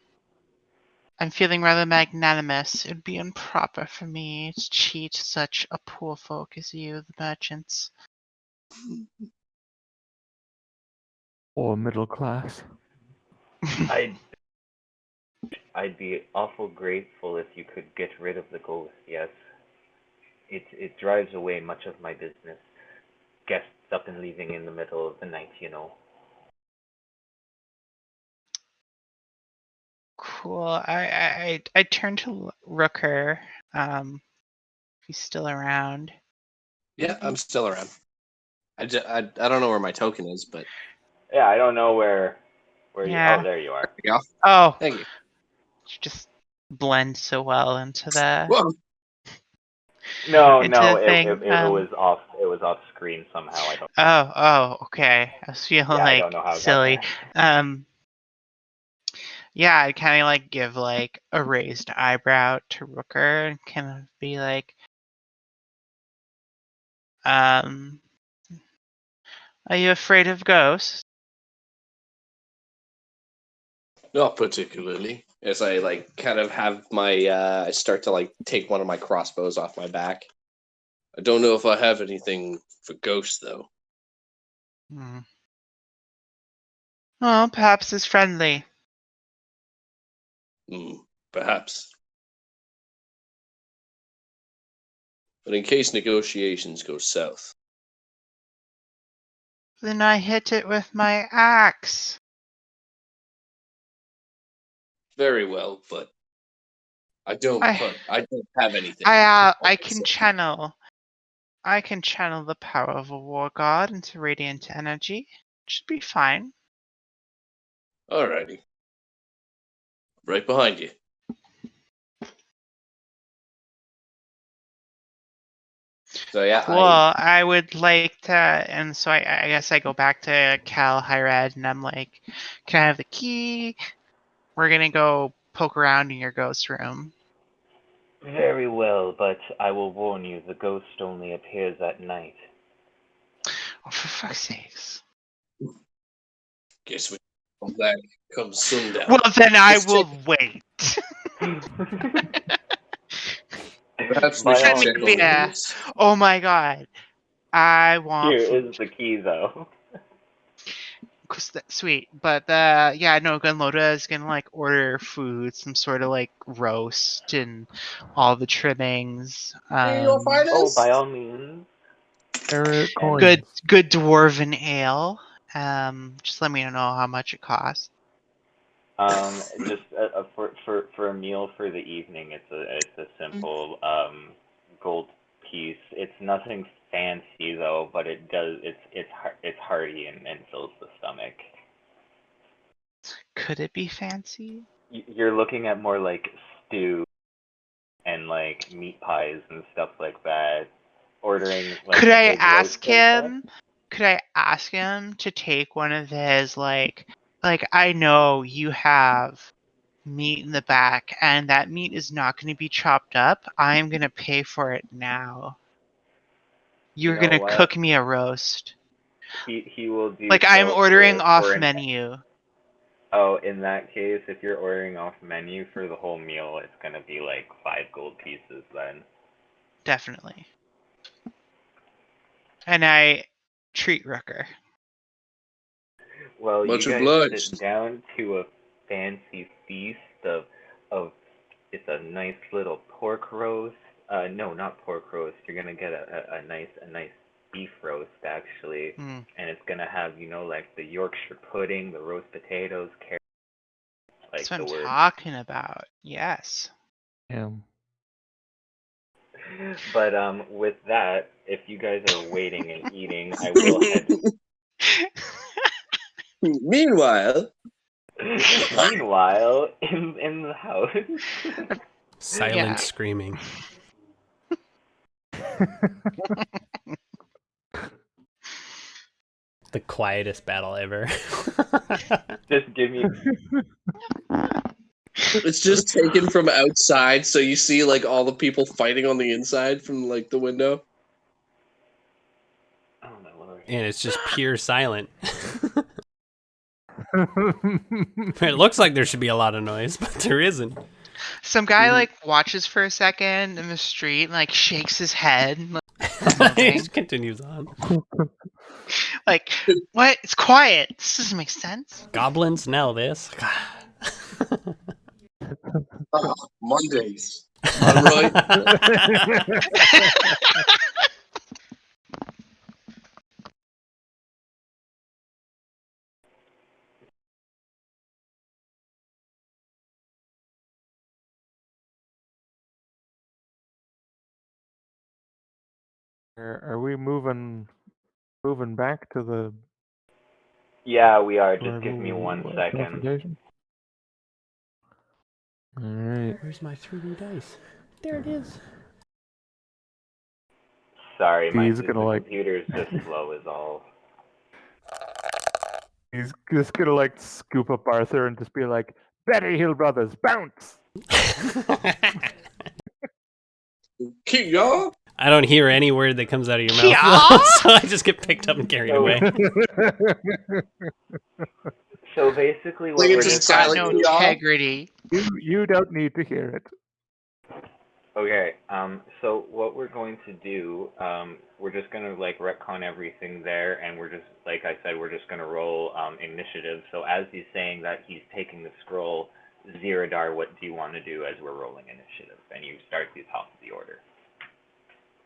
Speaker 1: I'm feeling rather magnanimous. It would be improper for me to cheat such a poor folk as you, the merchants.
Speaker 3: Or middle class.
Speaker 4: I'd I'd be awful grateful if you could get rid of the ghost. Yes, it drives away much of my business. Guests up and leaving in the middle of the night, you know.
Speaker 1: Cool. I turn to Rooker. If he's still around.
Speaker 5: Yeah, I'm still around. I don't know where my token is, but
Speaker 4: Yeah, I don't know where you. Oh,
Speaker 1: Yeah.
Speaker 4: there you are.
Speaker 5: there you go.
Speaker 1: Oh,
Speaker 5: Thank you.
Speaker 1: you just blend so well into the
Speaker 5: Whoa.
Speaker 4: No,
Speaker 1: into
Speaker 4: no,
Speaker 1: the thing.
Speaker 4: it was off. It was off screen somehow. I don't.
Speaker 1: Okay. I was feeling
Speaker 4: Yeah, I don't
Speaker 1: like
Speaker 4: know how it got
Speaker 1: silly.
Speaker 4: there.
Speaker 1: Um, yeah, I'd kind of like give like a raised eyebrow to Rooker and kind of be like, um, are you afraid of ghosts?
Speaker 5: Not particularly. As I like kind of have my I start to like take one of my crossbows off my back. I don't know if I have anything for ghosts though.
Speaker 1: Hmm. Well, perhaps it's friendly.
Speaker 5: Hmm, perhaps. But in case negotiations go south.
Speaker 1: Then I hit it with my axe.
Speaker 5: Very well, but I don't
Speaker 1: I
Speaker 5: have anything.
Speaker 1: I can channel the power of a war god into radiant energy. Should be fine.
Speaker 5: Alrighty. Right behind you. So yeah,
Speaker 1: Cool. I would like to, and so I guess I go back to Cal Hyred, and I'm like, "Can I have the key? We're gonna go poke around in your ghost room."
Speaker 4: Very well, but I will warn you, the ghost only appears at night.
Speaker 1: Oh, for fuck's sakes!
Speaker 5: guess we come back come sundown.
Speaker 1: Well, then I
Speaker 5: Just
Speaker 1: will
Speaker 5: check-
Speaker 1: wait.
Speaker 5: Perhaps we
Speaker 4: By
Speaker 5: should
Speaker 4: all
Speaker 5: check on the
Speaker 4: means.
Speaker 5: ghost.
Speaker 1: Oh my god! I want
Speaker 4: Here
Speaker 1: food.
Speaker 4: is the key, though.
Speaker 1: Sweet, but yeah, no, Gunloda is gonna like order food, some sort of like roast and all the trimmings.
Speaker 5: Hey, your
Speaker 4: Oh, by
Speaker 5: finest.
Speaker 4: all means.
Speaker 3: There
Speaker 4: And
Speaker 1: Good,
Speaker 3: coins.
Speaker 1: good dwarven ale. Just let me know how much it costs.
Speaker 4: just for a meal for the evening, it's a simple gold piece. It's nothing fancy though, but it's hearty and fills the stomach.
Speaker 1: Could it be fancy?
Speaker 4: You're looking at more like stew and like meat pies and stuff like that. Ordering like
Speaker 1: Could
Speaker 4: a
Speaker 1: I
Speaker 4: big roast
Speaker 1: ask
Speaker 4: like that.
Speaker 1: him? Could I ask him to take one of his like I know you have meat in the back, and that meat is not going to be chopped up. I'm going to pay for it now.
Speaker 4: You
Speaker 1: You're
Speaker 4: know
Speaker 1: going to
Speaker 4: what?
Speaker 1: cook me a roast.
Speaker 4: He will do
Speaker 1: Like I'm
Speaker 4: so
Speaker 1: ordering
Speaker 4: for
Speaker 1: off
Speaker 4: an.
Speaker 1: menu.
Speaker 4: Oh, in that case, if you're ordering off menu for the whole meal, it's gonna be like 5 gold pieces then.
Speaker 1: Definitely. And I treat Rooker.
Speaker 4: Well, you
Speaker 5: Much
Speaker 4: guys sit
Speaker 5: obliged.
Speaker 4: down to a fancy feast of it's a nice little pork roast. No, not pork roast. You're gonna get a nice beef roast actually,
Speaker 1: Hmm.
Speaker 4: and it's gonna have like the Yorkshire pudding, the roast potatoes, carrots,
Speaker 1: That's
Speaker 4: like
Speaker 1: what
Speaker 4: the
Speaker 1: I'm
Speaker 4: word.
Speaker 1: talking about. Yes.
Speaker 3: Yeah.
Speaker 4: But with that, if you guys are waiting and eating, I will head.
Speaker 5: Meanwhile,
Speaker 4: Meanwhile, in the house.
Speaker 2: Silent
Speaker 1: Yeah.
Speaker 2: screaming. The quietest battle ever.
Speaker 4: Just give me.
Speaker 5: it's just taken from outside, so you see like all the people fighting on the inside from like the window.
Speaker 4: Oh my lord.
Speaker 2: And it's just pure silent. It looks like there should be a lot of noise, but there isn't.
Speaker 1: Some guy like watches for a second in the street and like shakes his head and
Speaker 2: He
Speaker 1: moving.
Speaker 2: just continues on.
Speaker 1: Like, what? It's quiet. This doesn't make sense.
Speaker 2: Goblins know this.
Speaker 5: Oh, Mondays. All right.
Speaker 3: Are we moving back to the
Speaker 4: Yeah, we are.
Speaker 3: to our
Speaker 4: Just give me
Speaker 3: little
Speaker 4: 1 second.
Speaker 3: confrontation? All right.
Speaker 2: Where's my 3D dice? There it is.
Speaker 4: Sorry,
Speaker 3: He's
Speaker 4: the
Speaker 3: gonna like
Speaker 4: computer's just slow is all.
Speaker 3: he's just gonna like scoop up Arthur and just be like, "Betty Hill Brothers, bounce!"
Speaker 5: Kia.
Speaker 2: I don't hear any word that comes out of your mouth,
Speaker 1: Yeah.
Speaker 2: so I just get picked up and carried
Speaker 4: So-
Speaker 2: away.
Speaker 4: So basically, what
Speaker 5: Like
Speaker 4: we're
Speaker 5: it's
Speaker 4: just
Speaker 5: just
Speaker 1: Got
Speaker 5: silent.
Speaker 1: no
Speaker 4: gonna do.
Speaker 1: integrity.
Speaker 3: you don't need to hear it.
Speaker 4: Okay, so what we're going to do, we're just gonna like retcon everything there, and we're just, like I said, we're just gonna roll initiative. So as he's saying that he's taking the scroll, Ziradar, what do you want to do as we're rolling initiative? And you start at the top of the order.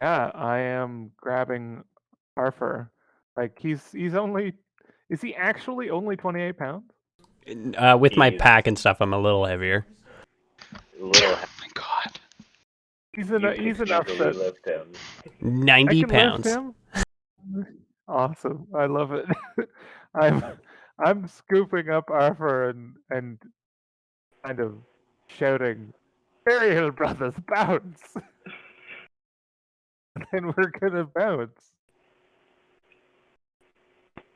Speaker 3: Yeah, I am grabbing Arthur. Like he's only. Is he actually only 28 pounds?
Speaker 2: With my
Speaker 4: He's
Speaker 2: pack and stuff, I'm a little heavier.
Speaker 4: a little.
Speaker 1: Oh my god.
Speaker 3: He's
Speaker 4: You
Speaker 3: he's
Speaker 4: could
Speaker 3: enough
Speaker 4: easily
Speaker 3: that
Speaker 4: lift him.
Speaker 3: I
Speaker 2: 90
Speaker 3: can lift
Speaker 2: pounds.
Speaker 3: him. Awesome. I love it. I'm I'm scooping up Arthur and kind of shouting, Ariel brothers, bounce! And we're gonna bounce.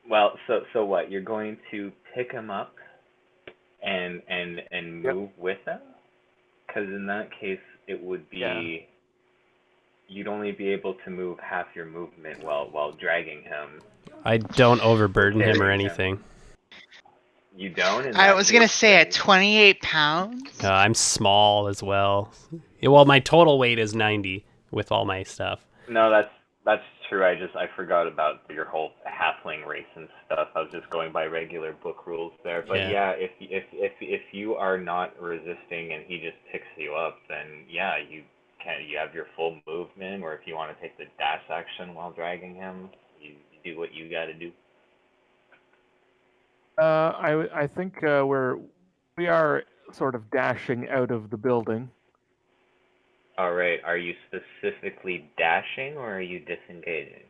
Speaker 4: Well, so what? You're going to pick him up and
Speaker 3: Yep.
Speaker 4: move with him? Because in that case, it would be you'd only be able to move half your movement while dragging him
Speaker 2: I don't
Speaker 4: or
Speaker 2: overburden him or
Speaker 4: carrying him.
Speaker 2: anything.
Speaker 4: You don't. In
Speaker 1: I
Speaker 4: that
Speaker 1: was gonna
Speaker 4: case,
Speaker 1: say
Speaker 4: then
Speaker 1: at 28 pounds.
Speaker 2: I'm small as well. Well, my total weight is 90 with all my stuff.
Speaker 4: no, that's true. I forgot about your whole halfling race and stuff. I was just going by regular book rules there. But
Speaker 2: Yeah.
Speaker 4: if you are not resisting and he just picks you up, then yeah, you have your full movement. Or if you want to take the dash action while dragging him, you do what you got to do.
Speaker 3: I think we are sort of dashing out of the building.
Speaker 4: All right. Are you specifically dashing or are you disengaging?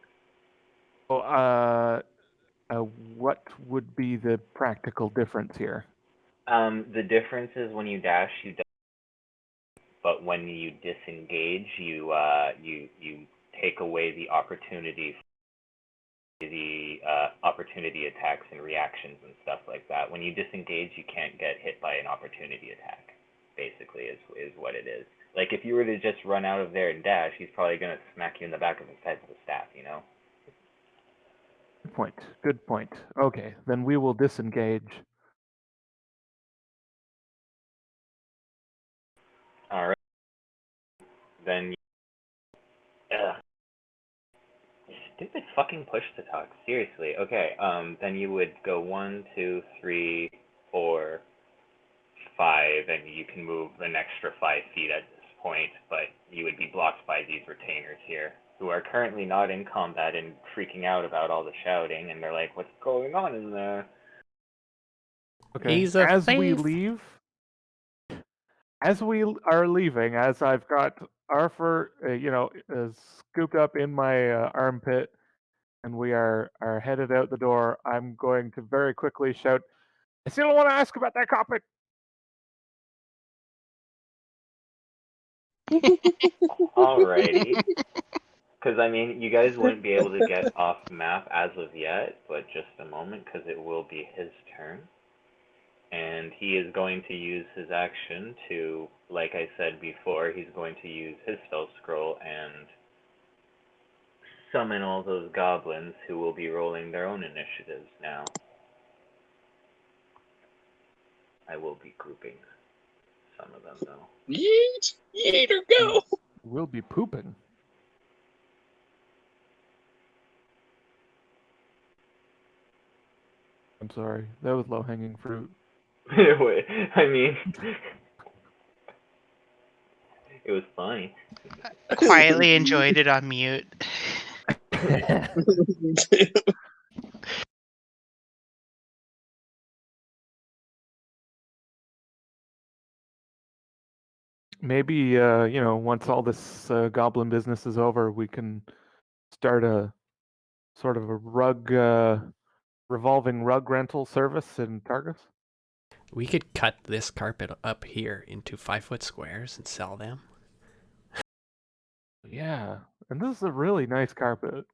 Speaker 3: So, what would be the practical difference here?
Speaker 4: The difference is when you dash, but when you disengage, you take away the opportunity opportunity attacks and reactions and stuff like that. When you disengage, you can't get hit by an opportunity attack. Basically, is what it is. Like if you were to just run out of there and dash, he's probably gonna smack you in the back of his head with a staff. You know.
Speaker 3: Good point. Good point. Okay, then we will disengage.
Speaker 4: All right. Then. Ugh. Stupid fucking push to talk. Seriously. Okay. Then you would go 1, 2, 3, 4, 5, and you can move an extra 5 feet at this point, but you would be blocked by these retainers here, who are currently not in combat and freaking out about all the shouting, and they're like, "What's going on in there?"
Speaker 3: Okay.
Speaker 2: He's a
Speaker 3: As we
Speaker 2: thief.
Speaker 3: leave, as we are leaving, as I've got Arthur, scooped up in my armpit, and we are headed out the door, I'm going to very quickly shout, I still want to ask about that carpet.
Speaker 4: Alrighty. Because, I mean, you guys wouldn't be able to get off map as of yet, but just a moment, because it will be his turn. And he is going to use his action to, like I said before, he's going to use his spell scroll and summon all those goblins who will be rolling their own initiatives now. I will be grouping some of them, though.
Speaker 5: Yeet, yeet or go.
Speaker 3: We'll be pooping. I'm sorry. That was low-hanging fruit.
Speaker 4: I mean, it was funny.
Speaker 1: Quietly enjoyed it on mute.
Speaker 3: Maybe once all this goblin business is over, we can start a sort of a revolving rug rental service in Targus.
Speaker 2: We could cut this carpet up here into 5-foot squares and sell them.
Speaker 3: Yeah, and this is a really nice carpet.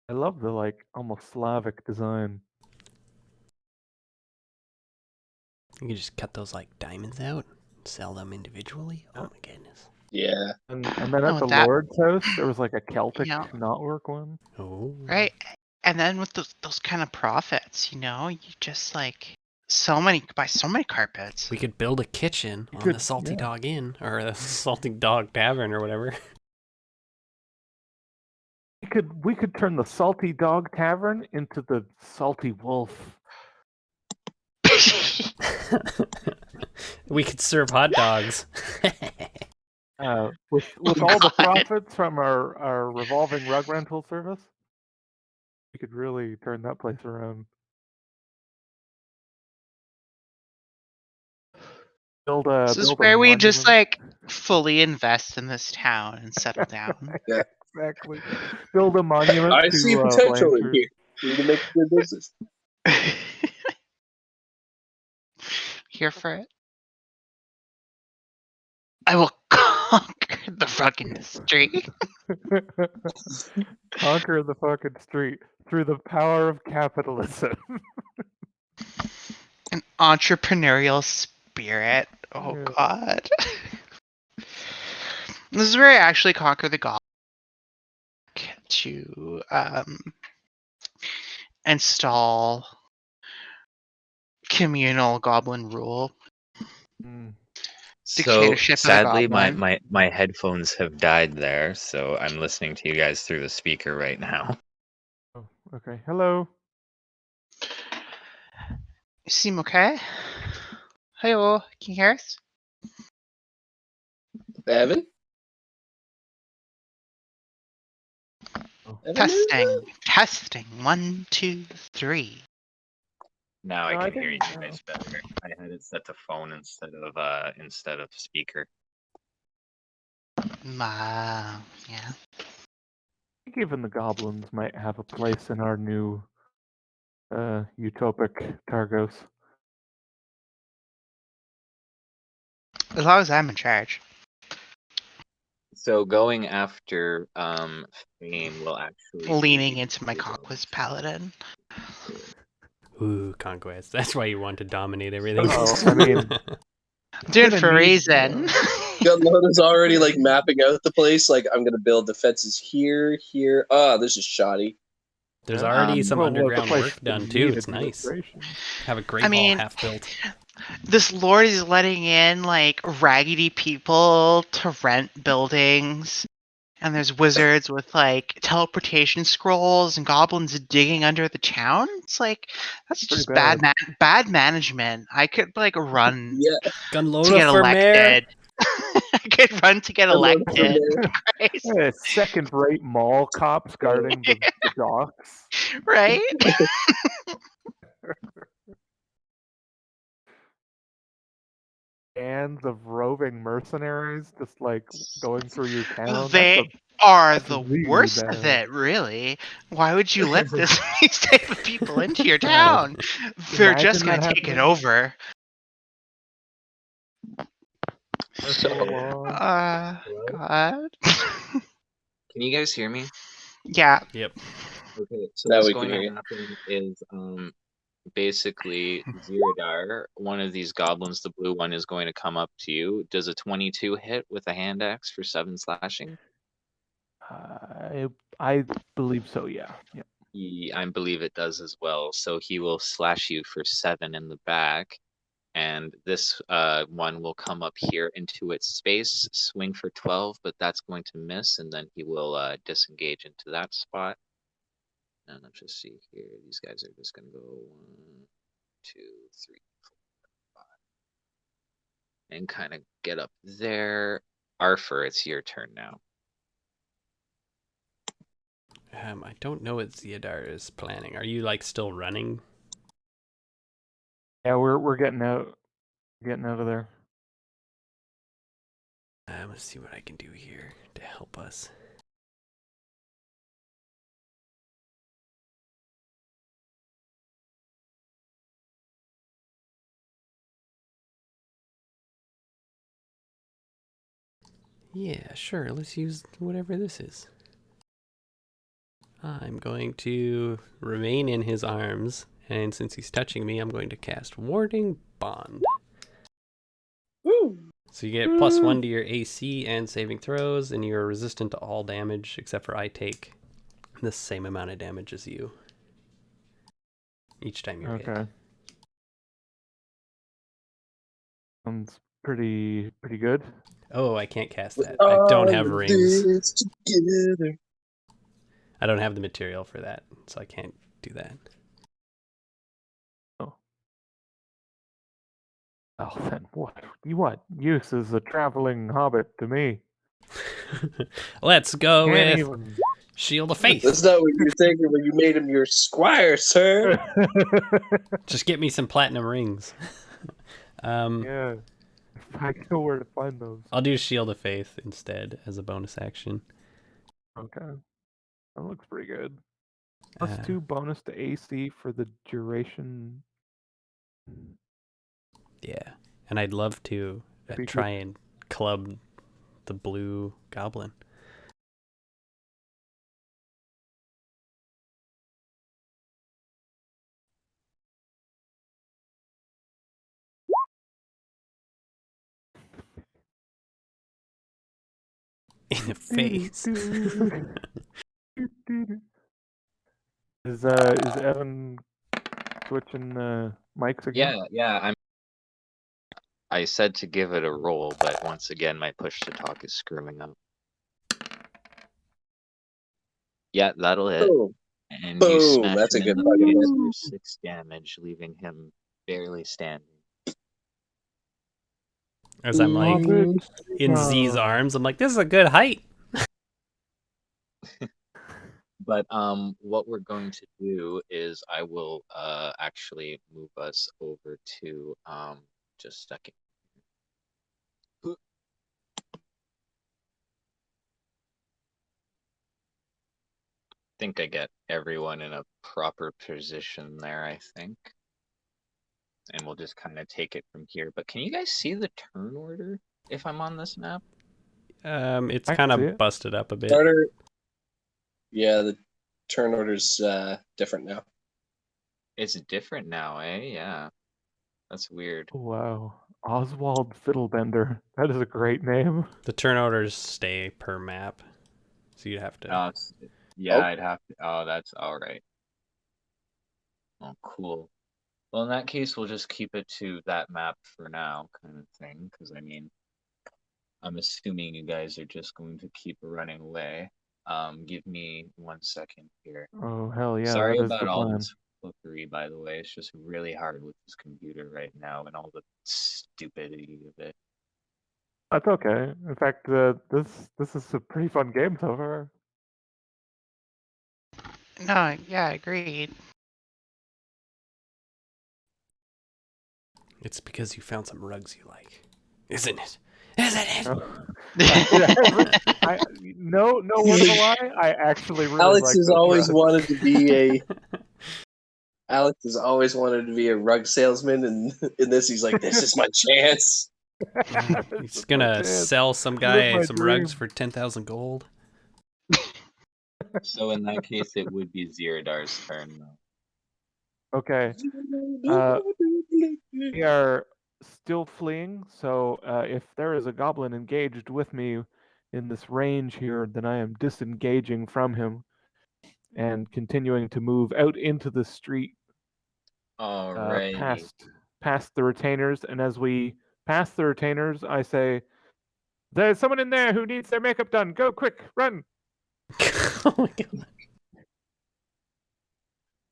Speaker 3: I love the almost Slavic design.
Speaker 2: You could just cut those like diamonds out, sell them individually. Oh my goodness.
Speaker 5: Yeah.
Speaker 3: And then
Speaker 1: Oh,
Speaker 3: at the
Speaker 1: that-
Speaker 3: Lord's house, there was like a Celtic
Speaker 1: Yeah.
Speaker 3: knotwork one.
Speaker 2: Oh.
Speaker 1: Right. And then with those kind of profits, you just buy so many carpets.
Speaker 2: We could build a kitchen on
Speaker 3: could,
Speaker 2: the Salty
Speaker 3: yeah.
Speaker 2: Dog Inn or the Salty Dog Tavern or whatever.
Speaker 3: We could turn the Salty Dog Tavern into the Salty Wolf.
Speaker 2: We could serve hot dogs.
Speaker 3: With
Speaker 1: Oh,
Speaker 3: all the
Speaker 1: God.
Speaker 3: profits from our revolving rug rental service, we could really turn that place around. Build
Speaker 1: This is
Speaker 3: a
Speaker 1: where we just
Speaker 3: monument.
Speaker 1: fully invest in this town and settle down.
Speaker 5: Yeah.
Speaker 3: Exactly. Build a monument
Speaker 5: I see
Speaker 3: to
Speaker 5: potential in
Speaker 3: Blanchard.
Speaker 5: here. We need to make good business.
Speaker 1: Here for it. I will conquer the fucking street.
Speaker 3: Conquer the fucking street through the power of capitalism.
Speaker 1: An entrepreneurial spirit. Oh,
Speaker 3: Yeah.
Speaker 1: God. This is where I actually conquer the god to install communal goblin rule.
Speaker 3: Mm.
Speaker 6: So
Speaker 1: Dictatorship of the
Speaker 6: sadly, my,
Speaker 1: goblin.
Speaker 6: my, my headphones have died there, so I'm listening to you guys through the speaker right now.
Speaker 3: Oh, okay. Hello.
Speaker 1: You seem okay? Hey-oh, can you hear us?
Speaker 5: Evan?
Speaker 3: Oh.
Speaker 5: Evan is there?
Speaker 1: Testing. 1, 2, 3.
Speaker 6: Now I
Speaker 3: No, I
Speaker 6: can hear you
Speaker 3: think
Speaker 6: guys better. I had it set to phone instead of speaker.
Speaker 1: Yeah.
Speaker 3: I think even the goblins might have a place in our new utopic Targos.
Speaker 1: As long as I'm in charge.
Speaker 6: So going after Fame will actually give
Speaker 1: Leaning
Speaker 6: you
Speaker 1: into my conquest paladin.
Speaker 2: Ooh, conquest. That's why you want to dominate everything.
Speaker 3: Oh, I mean,
Speaker 1: Doing
Speaker 3: gonna
Speaker 1: for a
Speaker 3: need,
Speaker 1: reason.
Speaker 5: Gunload is already like mapping out the place. Like, I'm gonna build defenses here, here. Ah, this is shoddy.
Speaker 2: There's
Speaker 3: yeah.
Speaker 2: already some
Speaker 3: Well, the
Speaker 2: underground
Speaker 3: place
Speaker 2: work done
Speaker 3: that
Speaker 2: too.
Speaker 3: needed
Speaker 2: It's nice.
Speaker 3: restoration.
Speaker 2: Have a great
Speaker 1: I
Speaker 2: hall
Speaker 1: mean,
Speaker 2: half built.
Speaker 1: this lord is letting in raggedy people to rent buildings. And there's wizards with teleportation scrolls and goblins digging under the town. It's that's
Speaker 3: Pretty
Speaker 1: just
Speaker 3: bad.
Speaker 1: bad management. I could run
Speaker 5: Yeah,
Speaker 1: to
Speaker 2: Gunloader
Speaker 1: get
Speaker 2: for mayor.
Speaker 1: elected. I could run to get
Speaker 5: Gunload for
Speaker 1: elected.
Speaker 5: mayor.
Speaker 1: Christ.
Speaker 3: Second-rate mall cops guarding the docks.
Speaker 1: Right?
Speaker 3: Bands of roving mercenaries just going through your town.
Speaker 1: They are
Speaker 3: That's
Speaker 1: the
Speaker 3: really
Speaker 1: worst of
Speaker 3: bad.
Speaker 1: it, really. Why would you let these type of people into your
Speaker 3: God,
Speaker 1: town? They're just
Speaker 3: imagine
Speaker 1: gonna
Speaker 3: that
Speaker 1: take it
Speaker 3: happening.
Speaker 1: over.
Speaker 3: Martial
Speaker 5: So,
Speaker 3: law.
Speaker 1: God.
Speaker 6: Can you guys hear me?
Speaker 1: Yeah.
Speaker 2: Yep.
Speaker 6: Okay, so
Speaker 5: now
Speaker 6: what's
Speaker 5: we can
Speaker 6: going
Speaker 5: hear
Speaker 6: to
Speaker 5: you.
Speaker 6: happen is basically Ziradar, one of these goblins, the blue one, is going to come up to you. Does a 22 hit with a hand axe for 7 slashing?
Speaker 3: I believe so. Yeah.
Speaker 6: I believe it does as well. So he will slash you for 7 in the back. And this one will come up here into its space, swing for 12, but that's going to miss. And then he will disengage into that spot. And let's just see here. These guys are just going to go 1, 2, 3, 4, 5. And kind of get up there. Arthur, it's your turn now.
Speaker 2: I don't know what Ziadar is planning. Are you still running?
Speaker 3: Yeah, we're getting out of there.
Speaker 2: Let's see what I can do here to help us. Yeah, sure. Let's use whatever this is. I'm going to remain in his arms, and since he's touching me, I'm going to cast Warding Bond.
Speaker 5: Woo!
Speaker 2: So you get +1 to your AC and saving throws, and you're resistant to all damage, except for I take the same amount of damage as you each time you're hit.
Speaker 3: Okay. Sounds pretty good.
Speaker 2: Oh, I can't cast
Speaker 5: With
Speaker 2: that. I don't
Speaker 5: all
Speaker 2: have
Speaker 5: of
Speaker 2: rings.
Speaker 5: this together.
Speaker 2: I don't have the material for that, so I can't do that.
Speaker 3: Oh, then what use is a traveling hobbit to me?
Speaker 2: Let's go
Speaker 3: Can't
Speaker 2: with
Speaker 3: even.
Speaker 2: Shield of
Speaker 5: That's
Speaker 2: Faith.
Speaker 5: not what you're thinking when you made him your squire, sir.
Speaker 2: Just get me some platinum rings.
Speaker 3: Yeah. If I know where to find those.
Speaker 2: I'll do Shield of Faith instead as a bonus action.
Speaker 3: Okay. That looks pretty good. +2 bonus to AC for the duration.
Speaker 2: Yeah, and I'd love to
Speaker 3: That'd be
Speaker 2: try
Speaker 3: good.
Speaker 2: and club the blue goblin. In the face.
Speaker 3: Is Evan switching mics again?
Speaker 6: Yeah. I said to give it a roll, but once again, my push to talk is screwing up. Yeah, that'll hit.
Speaker 5: Boom.
Speaker 6: And you
Speaker 5: Boom.
Speaker 6: smash
Speaker 5: That's a
Speaker 6: him in
Speaker 5: good
Speaker 6: the
Speaker 5: fucking
Speaker 6: face
Speaker 5: hit.
Speaker 6: for 6 damage, leaving him barely standing.
Speaker 2: As I'm like
Speaker 3: Love it.
Speaker 2: in Z's arms, I'm like, this is a good height.
Speaker 6: But what we're going to do is I will actually move us over to just a second. Think I get everyone in a proper position there, I think. And we'll just kind of take it from here. But can you guys see the turn order if I'm on this map?
Speaker 2: It's
Speaker 3: I
Speaker 2: kind
Speaker 3: can see
Speaker 2: of
Speaker 3: it.
Speaker 2: busted up a bit.
Speaker 5: Starter. Yeah, the turn order's different now.
Speaker 6: It's different now, eh? Yeah. That's weird.
Speaker 3: Wow. Oswald Fiddlebender. That is a great name.
Speaker 2: The turn orders stay per map, so you'd have to.
Speaker 6: Yeah,
Speaker 5: Oh.
Speaker 6: I'd have to. Oh, that's all right. Oh, cool. Well, in that case, we'll just keep it to that map for now, kind of thing. Because I mean, I'm assuming you guys are just going to keep running away. Give me 1 second here.
Speaker 3: Oh hell yeah,
Speaker 6: Sorry
Speaker 3: that is
Speaker 6: about
Speaker 3: the
Speaker 6: all
Speaker 3: plan.
Speaker 6: this flippery, by the way. It's just really hard with this computer right now and all the stupidity of it.
Speaker 3: That's okay. In fact, this is a pretty fun game so far.
Speaker 1: No, yeah, agreed.
Speaker 2: It's because you found some rugs you like, isn't it? Isn't it?
Speaker 3: No word of a lie. I actually really
Speaker 5: Alex
Speaker 3: like
Speaker 5: has
Speaker 3: those
Speaker 5: always
Speaker 3: rugs.
Speaker 5: wanted to be a Alex has always wanted to be a rug salesman, and in this, he's like, "This is my chance."
Speaker 2: He's
Speaker 3: That's
Speaker 2: gonna
Speaker 3: my chance.
Speaker 2: sell some
Speaker 3: Live
Speaker 2: guy
Speaker 3: my
Speaker 2: some
Speaker 3: dream.
Speaker 2: rugs for 10,000 gold.
Speaker 6: So in that case, it would be Ziradar's turn, though.
Speaker 3: Okay. We are still fleeing, so if there is a goblin engaged with me in this range here, then I am disengaging from him and continuing to move out into the street,
Speaker 6: Alrighty.
Speaker 3: past the retainers. And as we pass the retainers, I say, "There's someone in there who needs their makeup done. Go quick, run!"
Speaker 2: Oh my god.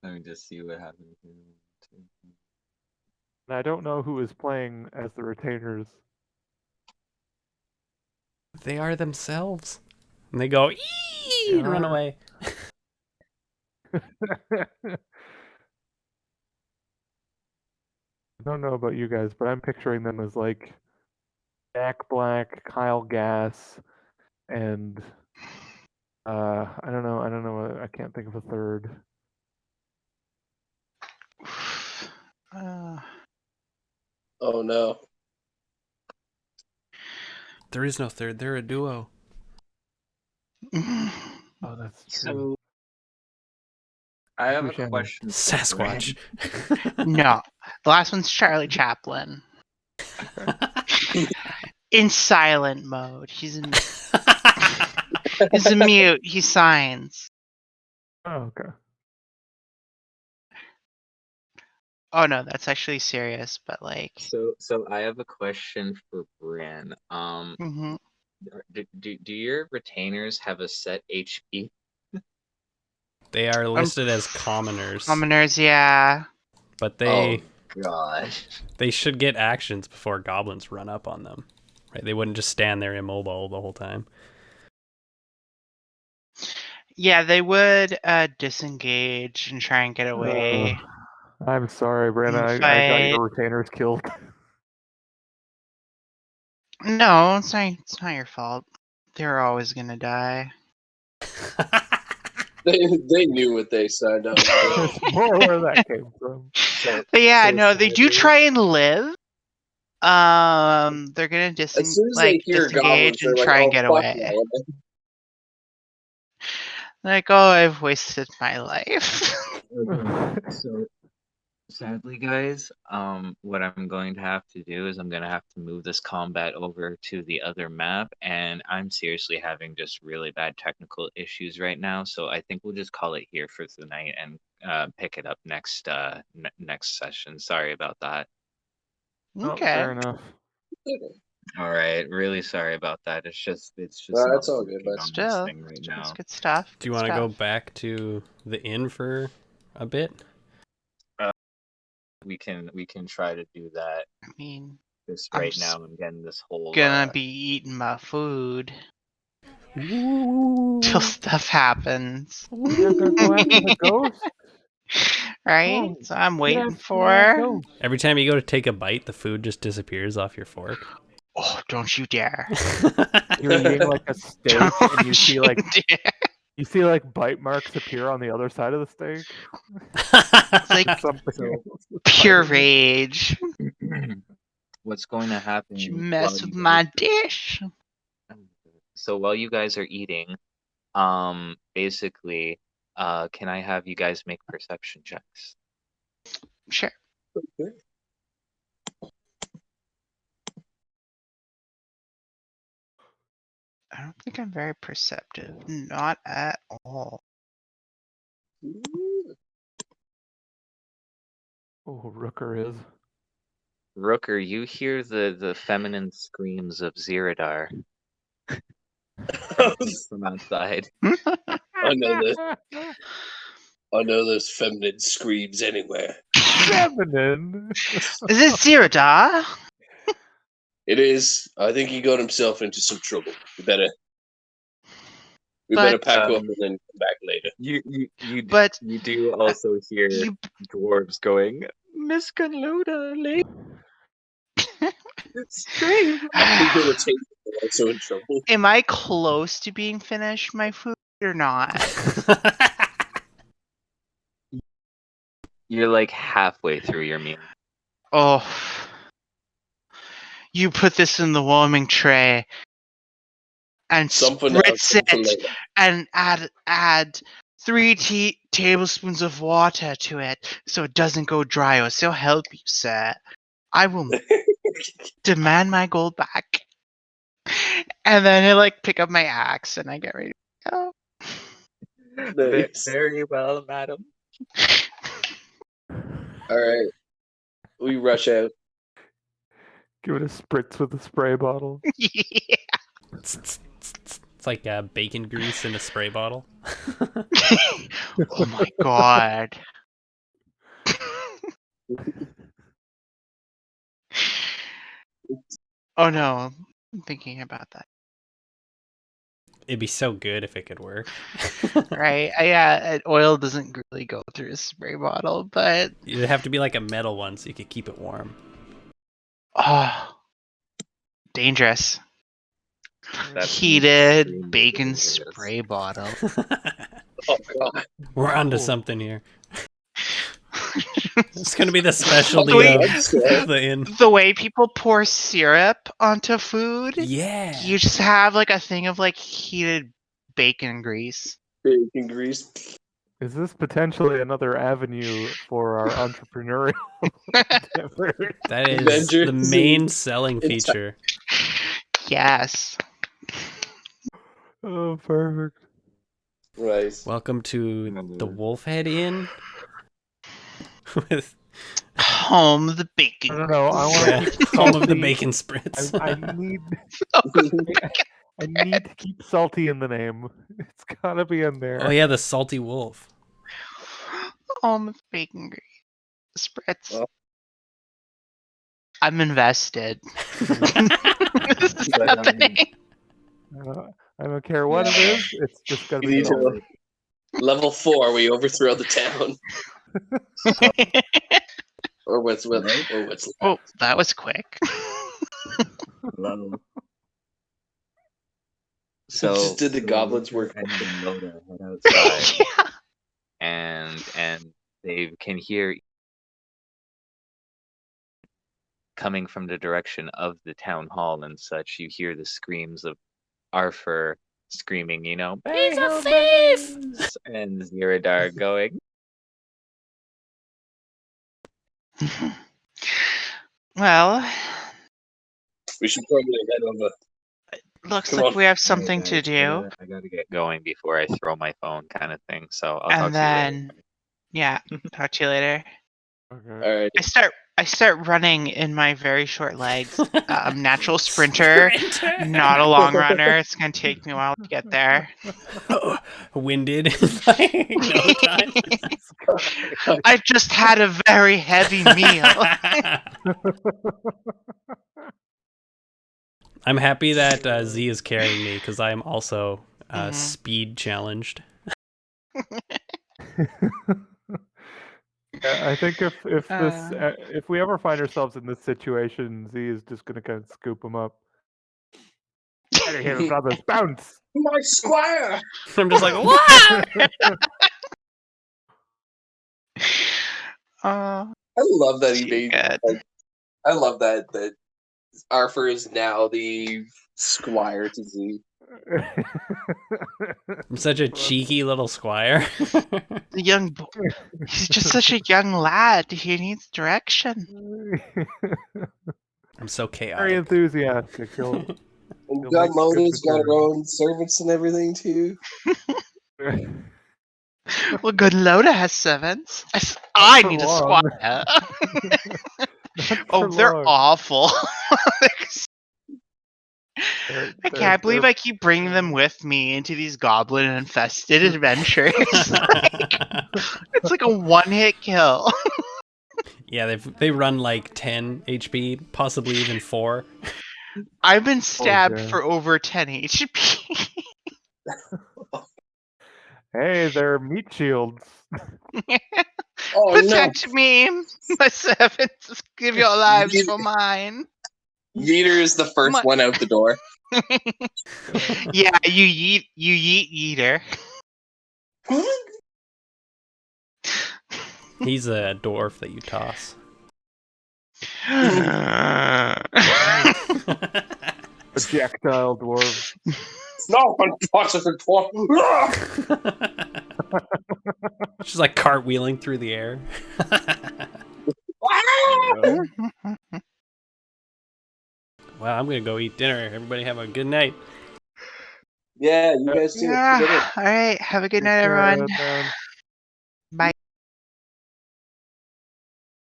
Speaker 6: Let me just see what happens here.
Speaker 3: And I don't know who is playing as the retainers.
Speaker 2: They are themselves. And they go, ee, and run away.
Speaker 3: I don't know about you guys, but I'm picturing them as like Jack Black, Kyle Gass, and I don't know. I can't think of a third.
Speaker 5: Oh no!
Speaker 2: There is no third. They're a duo.
Speaker 3: Oh, that's true.
Speaker 6: So I have a
Speaker 3: Touche.
Speaker 6: question for
Speaker 2: Sasquatch.
Speaker 1: No, the last one's Charlie Chaplin. In silent mode. He's a mute. He signs.
Speaker 3: Oh, okay.
Speaker 1: Oh no, that's actually serious. But like,
Speaker 6: So I have a question for Bryn.
Speaker 1: mhm.
Speaker 6: Do your retainers have a set HP?
Speaker 2: They are listed as commoners,
Speaker 1: Commoners, yeah.
Speaker 2: but
Speaker 6: Oh gosh.
Speaker 2: they should get actions before goblins run up on them. Right? They wouldn't just stand there immobile the whole time.
Speaker 1: Yeah, they would disengage and try and get away.
Speaker 3: I'm sorry, Brenna.
Speaker 1: And
Speaker 3: I got
Speaker 1: fight.
Speaker 3: your retainers killed.
Speaker 1: No, it's not your fault. They're always gonna die.
Speaker 5: They knew what they signed up for.
Speaker 3: There's more where that came from.
Speaker 6: So,
Speaker 1: But yeah,
Speaker 6: so
Speaker 1: no, they do
Speaker 6: sadly-
Speaker 1: try and live. They're gonna
Speaker 5: As soon as they hear goblins,
Speaker 1: disengage
Speaker 5: they're
Speaker 1: and
Speaker 5: like,
Speaker 1: try and
Speaker 5: "Oh
Speaker 1: get
Speaker 5: fuck
Speaker 1: away.
Speaker 5: no!"
Speaker 1: Like, oh, I've wasted my life.
Speaker 6: Okay, so sadly, guys, what I'm going to have to do is I'm going to have to move this combat over to the other map, and I'm seriously having just really bad technical issues right now. So I think we'll just call it here for tonight and pick it up next next session. Sorry about that.
Speaker 3: Oh,
Speaker 1: Okay.
Speaker 3: fair enough.
Speaker 6: All right, really sorry about that. It's just
Speaker 5: Nah,
Speaker 6: not
Speaker 5: it's all good,
Speaker 6: working
Speaker 5: bud.
Speaker 6: on this
Speaker 1: Still,
Speaker 6: thing right
Speaker 1: it's
Speaker 6: now.
Speaker 1: good stuff.
Speaker 2: Do you
Speaker 1: good
Speaker 2: want to go
Speaker 1: stuff.
Speaker 2: back to the inn for a bit?
Speaker 6: We can try to do that.
Speaker 1: I mean,
Speaker 6: Just
Speaker 1: I'm
Speaker 6: right now, I'm getting this whole
Speaker 1: gonna be eating my food till stuff happens.
Speaker 3: You're gonna go after the ghost?
Speaker 1: Right?
Speaker 3: Oh,
Speaker 1: So I'm
Speaker 3: get
Speaker 1: waiting
Speaker 3: after that
Speaker 1: for.
Speaker 3: ghost.
Speaker 2: Every time you go to take a bite, the food just disappears off your fork.
Speaker 1: Oh, don't you dare!
Speaker 3: You're eating like a steak, and you see like
Speaker 1: dare.
Speaker 3: bite marks appear on the other side of the steak.
Speaker 1: It's like
Speaker 3: Something
Speaker 6: So-
Speaker 3: else is
Speaker 1: pure
Speaker 3: biting it.
Speaker 1: rage.
Speaker 6: What's going to happen
Speaker 1: You
Speaker 6: while
Speaker 1: mess
Speaker 6: you
Speaker 1: with
Speaker 6: guys
Speaker 1: my dish.
Speaker 6: So while you guys are eating, basically, can I have you guys make perception checks?
Speaker 1: Sure. I don't think I'm very perceptive. Not at all.
Speaker 3: Oh, Rooker is.
Speaker 6: Rooker, you hear the feminine screams of Ziradar from outside.
Speaker 5: I know this. I know those feminine screams anywhere.
Speaker 3: Feminine.
Speaker 1: Is it Ziradar?
Speaker 5: It is. I think he got himself into some trouble. We better
Speaker 1: But-
Speaker 5: pack up and then come back later.
Speaker 1: But
Speaker 6: You do also hear
Speaker 1: you
Speaker 6: dwarves going, Miss Conluda, lady. It's strange.
Speaker 5: He's gonna take him also in trouble.
Speaker 1: am I close to being finished my food or not?
Speaker 6: You're like halfway through your meal.
Speaker 1: Oh. You put this in the warming tray and
Speaker 5: Something else.
Speaker 1: spritz
Speaker 5: Something
Speaker 1: it
Speaker 5: like
Speaker 1: and add 3 tablespoons of water to it so it doesn't go dry, or so help you, sir. I will demand my gold back. And then I like pick up my axe and I get ready to go.
Speaker 5: Nice.
Speaker 6: Very well, madam.
Speaker 5: All right. We rush out.
Speaker 3: Give it a spritz with a spray bottle.
Speaker 1: Yeah.
Speaker 2: It's like bacon grease in a spray bottle.
Speaker 1: Oh my god. Oh no, I'm thinking about that.
Speaker 2: It'd be so good if it could work.
Speaker 1: Right? Yeah, oil doesn't really go through a spray bottle, but
Speaker 2: It'd have to be like a metal one so you could keep it warm.
Speaker 1: oh, dangerous.
Speaker 6: That's
Speaker 1: Heated
Speaker 6: extremely
Speaker 1: bacon
Speaker 6: dangerous.
Speaker 1: spray bottle.
Speaker 5: Oh god.
Speaker 2: We're onto
Speaker 3: Oh.
Speaker 2: something here. It's gonna be the specialty
Speaker 1: Wait.
Speaker 2: of the inn.
Speaker 1: The way people pour syrup onto food,
Speaker 2: Yeah.
Speaker 1: you just have like a thing of like heated bacon grease.
Speaker 5: Bacon grease.
Speaker 3: Is this potentially another avenue for our entrepreneurial endeavor?
Speaker 2: That is
Speaker 5: Avengers
Speaker 2: the main
Speaker 5: and-
Speaker 2: selling
Speaker 5: and
Speaker 2: feature.
Speaker 1: Yes.
Speaker 3: Oh, perfect.
Speaker 5: Right.
Speaker 2: Welcome to the Wolfhead Inn. With
Speaker 1: Home of the
Speaker 3: I
Speaker 1: bacon.
Speaker 3: don't know. I want to
Speaker 2: yeah,
Speaker 3: keep
Speaker 2: home of the
Speaker 3: salty.
Speaker 2: bacon spritz.
Speaker 3: I need to keep salty in the name. It's gotta be in there.
Speaker 2: Oh yeah, the salty wolf.
Speaker 1: Home of the bacon grease. Spritz.
Speaker 5: Oh.
Speaker 1: I'm invested. This is
Speaker 6: But,
Speaker 1: happening.
Speaker 3: I don't care what it is. It's just gotta
Speaker 5: You
Speaker 3: be
Speaker 5: need
Speaker 3: salty.
Speaker 5: to Level 4, we overthrow the town. Or what's left.
Speaker 1: Oh, that was quick.
Speaker 6: Hello.
Speaker 5: So just did the goblins work?
Speaker 6: And Loda head outside,
Speaker 1: Yeah.
Speaker 6: and they can hear coming from the direction of the town hall and such. You hear the screams of Arthur screaming, "He's a thief!" And Ziradar going,
Speaker 1: Well,
Speaker 5: We should probably head over.
Speaker 1: looks
Speaker 5: Come
Speaker 1: like
Speaker 5: on.
Speaker 1: we have
Speaker 6: "Hey,
Speaker 1: something to
Speaker 6: guys,
Speaker 1: do.
Speaker 6: I gotta get going before I throw my phone," kind of thing. So I'll talk
Speaker 1: And
Speaker 6: to you later.
Speaker 1: then, yeah, talk to you later.
Speaker 3: Okay.
Speaker 5: All right.
Speaker 1: I start running in my very short legs. Natural sprinter, not a long runner. It's gonna take me a while to get there.
Speaker 2: Winded in like no time.
Speaker 1: I just had a very heavy meal.
Speaker 2: I'm happy that Z is carrying me because I am also
Speaker 1: Mhm.
Speaker 2: speed challenged.
Speaker 3: Yeah, I think if this
Speaker 1: Uh.
Speaker 3: if we ever find ourselves in this situation, Z is just gonna kind of scoop him up. Out of here, brothers, bounce!
Speaker 5: My squire!
Speaker 2: I'm just like, what?
Speaker 1: Oh,
Speaker 5: I love that he
Speaker 1: too
Speaker 5: made.
Speaker 1: good.
Speaker 5: Like, I love that Arthur is now the squire to Z.
Speaker 2: I'm such a cheeky little squire.
Speaker 1: The young boy. He's just such a young lad. He needs direction.
Speaker 2: I'm so
Speaker 3: Very
Speaker 2: chaotic.
Speaker 3: enthusiastic. He'll
Speaker 5: And
Speaker 3: You'll
Speaker 5: God
Speaker 3: make good
Speaker 5: Loda's got her
Speaker 3: material.
Speaker 5: own servants and everything too.
Speaker 1: Well, good Loda has servants. I
Speaker 3: for
Speaker 1: need a
Speaker 3: long.
Speaker 1: squire.
Speaker 3: Not
Speaker 1: Oh,
Speaker 3: for
Speaker 1: they're
Speaker 3: long.
Speaker 1: awful.
Speaker 3: They're-
Speaker 1: I can't believe
Speaker 3: they're-
Speaker 1: I keep bringing them with me into these goblin-infested adventures. It's like a one-hit kill.
Speaker 2: Yeah, they run like 10 HP, possibly even 4.
Speaker 1: I've been stabbed
Speaker 3: yeah.
Speaker 1: for over 10 HP.
Speaker 3: Hey, they're meat shields.
Speaker 5: Oh
Speaker 1: Protect me, my servants. Give your lives
Speaker 5: Ye-
Speaker 1: for mine.
Speaker 5: Yeeter is the first
Speaker 1: My-
Speaker 5: one out the door.
Speaker 1: Yeah, you yeet eater.
Speaker 2: He's a dwarf that you toss.
Speaker 3: Projectile dwarves.
Speaker 5: No one touches the door.
Speaker 2: She's like cartwheeling through the air. Wow, I'm gonna go eat dinner. Everybody have a good night.
Speaker 5: Yeah, you guys too.
Speaker 1: Yeah.
Speaker 5: Good night.
Speaker 1: All right. Have a good night,
Speaker 3: Take care,
Speaker 1: everyone.
Speaker 3: man.